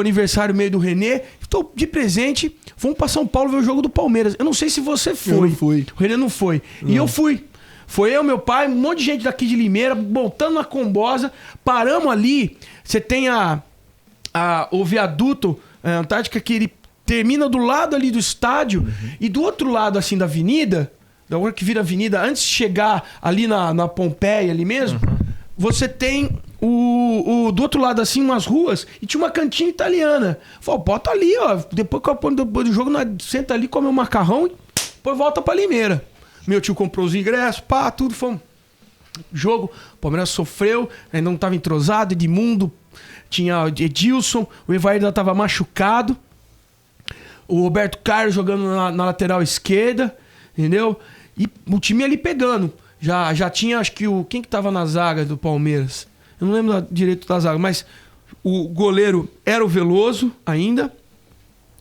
aniversário meio do Renê. Então, de presente, fomos pra São Paulo ver o jogo do Palmeiras. Eu não sei se você foi. Eu não fui. O Renê não foi. E eu fui. Foi eu, meu pai, um monte de gente daqui de Limeira, montando na combosa. Paramos ali. Você tem o viaduto Antártica, que ele termina do lado ali do estádio. E do outro lado, assim, da avenida, da hora que vira avenida, antes de chegar ali na Pompeia, ali mesmo, você tem do outro lado, assim, umas ruas, e tinha uma cantina italiana. Falei, bota ali, ó. Depois do jogo, nós senta ali, come um macarrão e depois volta pra Limeira. Meu tio comprou os ingressos, tudo, fomos. Jogo, o Palmeiras sofreu, ainda não tava entrosado, Edmundo, tinha o Edilson, o Evair ainda tava machucado, o Roberto Carlos jogando na lateral esquerda, entendeu? E o time ali pegando. Já tinha, acho que quem que tava na zaga do Palmeiras? Eu não lembro direito da zaga, mas o goleiro era o Veloso ainda.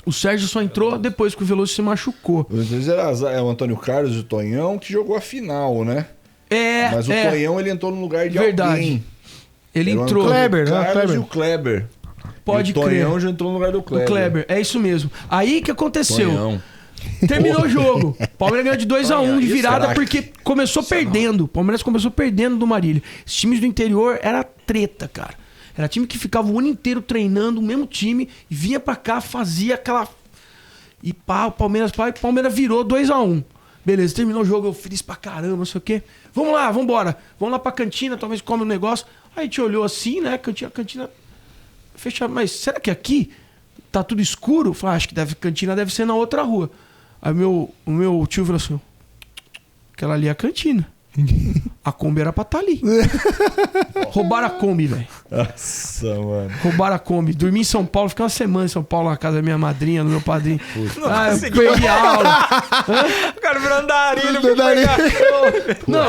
O Sérgio só entrou depois que o Veloso se machucou. Às vezes era o Antônio Carlos e o Tonhão que jogou a final, né? Mas o Tonhão, ele entrou no lugar de alguém. Ele Era o entrou. Kleber, né? Carlos Kleber. e o Kleber. Pode E o Tonhão crer. já entrou no lugar do Kleber. O Kleber, é isso mesmo. Aí que aconteceu? Tonhão. Terminou o jogo. Palmeiras ganhou de 2-1 de virada craque. porque começou perdendo. O Palmeiras começou perdendo do Marília. Os times do interior era treta, cara. Era time que ficava o ano inteiro treinando, o mesmo time, e vinha pra cá, fazia aquela... E o Palmeiras virou 2-1. Beleza, terminou o jogo, eu feliz pra caramba, não sei o quê. Vamos lá, vambora. Vamos lá pra cantina, talvez come um negócio. Aí a gente olhou assim, né? Cantina fechada. Mas será que aqui tá tudo escuro? Eu falei, acho que cantina deve ser na outra rua. Aí o meu tio falou assim: aquela ali é a cantina. A Kombi era pra estar ali. Roubaram a Kombi, velho. Nossa, mano. Roubaram a Kombi. Dormi em São Paulo, fiquei uma semana em São Paulo na casa da minha madrinha, do meu padrinho. Eu perdi a aula. O cara virou andarilho. Não,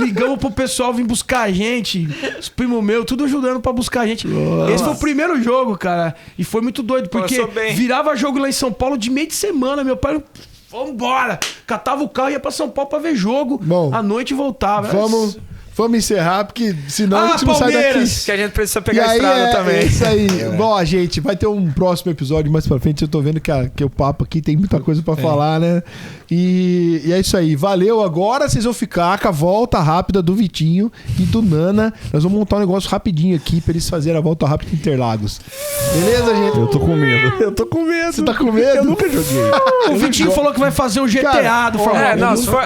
ligamos pro pessoal vir buscar a gente. Os primos meus, tudo ajudando pra buscar a gente. Nossa. Esse foi o primeiro jogo, cara. E foi muito doido, porque Começou bem. virava jogo lá em São Paulo de meio de semana. Meu pai, vambora. Catava o carro e ia pra São Paulo pra ver jogo. Bom, à noite voltava. Vamos encerrar, porque senão a gente não sai daqui. Palmeiras! Que a gente precisa E pegar a aí estrada também. É isso aí. Bom, gente, vai ter um próximo episódio mais pra frente. Eu tô vendo que o papo aqui tem muita coisa pra falar, né? E é isso aí. Valeu. Agora vocês vão ficar com a volta rápida do Vitinho e do Nana. Nós vamos montar um negócio rapidinho aqui pra eles fazerem a volta rápida em Interlagos. Beleza, gente? Eu tô com medo. Eu tô com medo. Você tá com medo? Eu nunca joguei. O Vitinho falou que vai fazer o GTA Cara, do Fórmula 1. Não, se for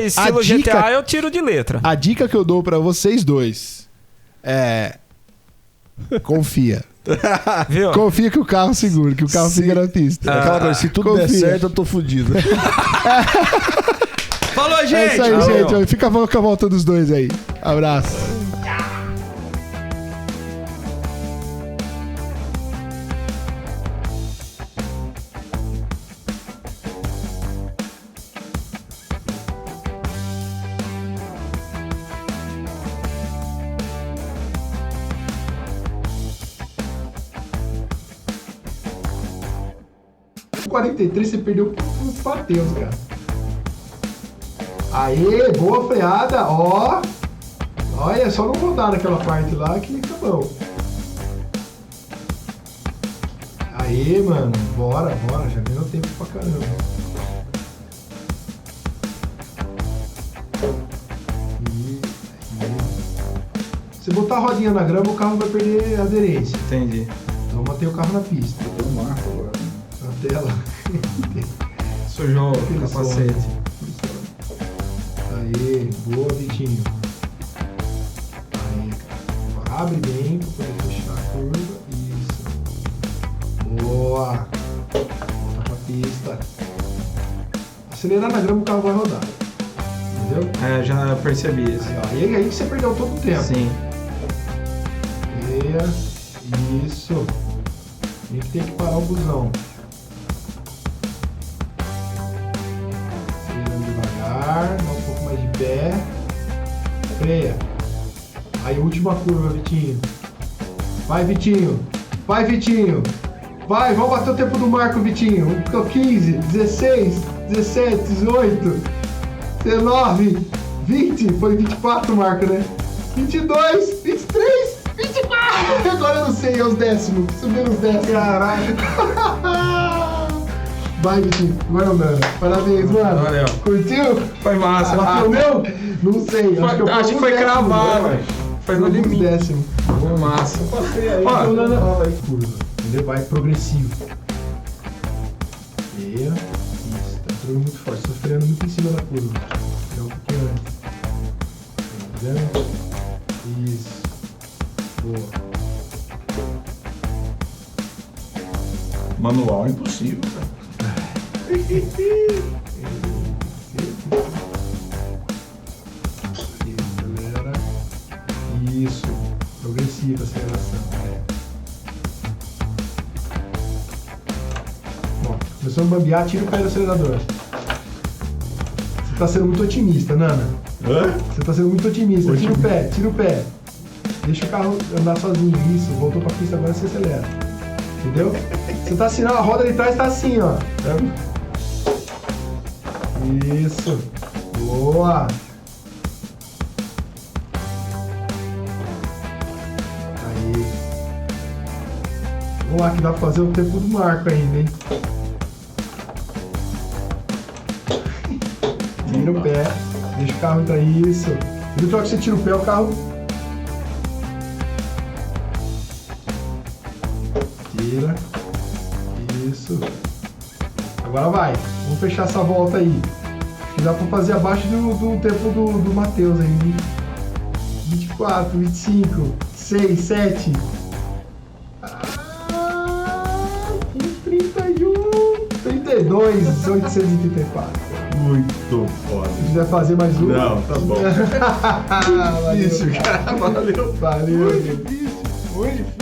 estilo a dica- GTA, eu tiro de letra. A dica que eu dou pra vocês dois é... Confia. Viu? Confia que o carro segura, que o carro fica na pista. Aquela coisa, se tudo der confia. certo, eu tô fudido. Falou, É gente! isso aí, Valeu. gente. Fica com a volta dos dois aí. Abraço. Você perdeu os Mateus, cara. Aê, boa freada, ó. Olha, só não rodar naquela parte lá que fica bom. Aê, mano. Bora. Já ganhou tempo pra caramba. Se botar a rodinha na grama, o carro vai perder aderência. Entendi. Então mantém o carro na pista. Tem um marco agora. Na tela. Sujou Aquele o capacete. Aê, boa, Vitinho. Aí, abre bem pra poder fechar a curva. Isso. Boa. Volta pra pista. Acelerar na grama, o carro vai rodar. Entendeu? É, já percebi isso. Aí, aí que você perdeu todo o tempo. Sim. Isso. A gente tem que parar o busão. Acelerando devagar, dá um pouco mais de pé. Freia. Aí, última curva, Vitinho. Vai, Vitinho. Vai, Vitinho. Vai, vamos bater o tempo do Marco, Vitinho. 15, 16, 17, 18, 19, 20. Foi 24, Marco, né? 22, 23, 24. Agora eu não sei, é os décimos. Subindo os décimos. Caralho. Vai, Vitinho. Agora andando. Parabéns, mano. Valeu. Curtiu? Foi massa. Bateu o meu? Não sei. Acho que foi cravado. Foi no limite. Décimo. Foi massa. Passei aí. Ó, Curva. Entendeu? Vai progressivo. Isso. Tá entrando muito forte. Tô freando muito em cima da curva. É um pouquinho antes. Tá vendo? Isso. Boa. Manual é impossível, cara. Acelera. Isso. Progressiva aceleração. Bom, começou a bambear, tira o pé do acelerador. Você tá sendo muito otimista, Nana. Hã? Você tá sendo muito otimista. Tira o pé. Deixa o carro andar sozinho. Isso, voltou pra pista, agora você acelera. Entendeu? Você tá assim, a roda de trás tá assim, ó. Isso. Boa. Aí. Vamos lá que dá pra fazer o tempo do Marco ainda, hein? Tira o pé. Deixa o carro entrar. Isso. E no que você tira o pé, o carro... Tira. Isso. Agora vai. Vamos fechar essa volta aí. Acho que dá pra fazer abaixo do tempo do Matheus aí. 24, 25, 6, 7. 31, 32, 834. Muito foda. Se quiser fazer mais um. Não, tá bom. Valeu. Isso, cara. Valeu. Valeu. Muito difícil. Muito difícil.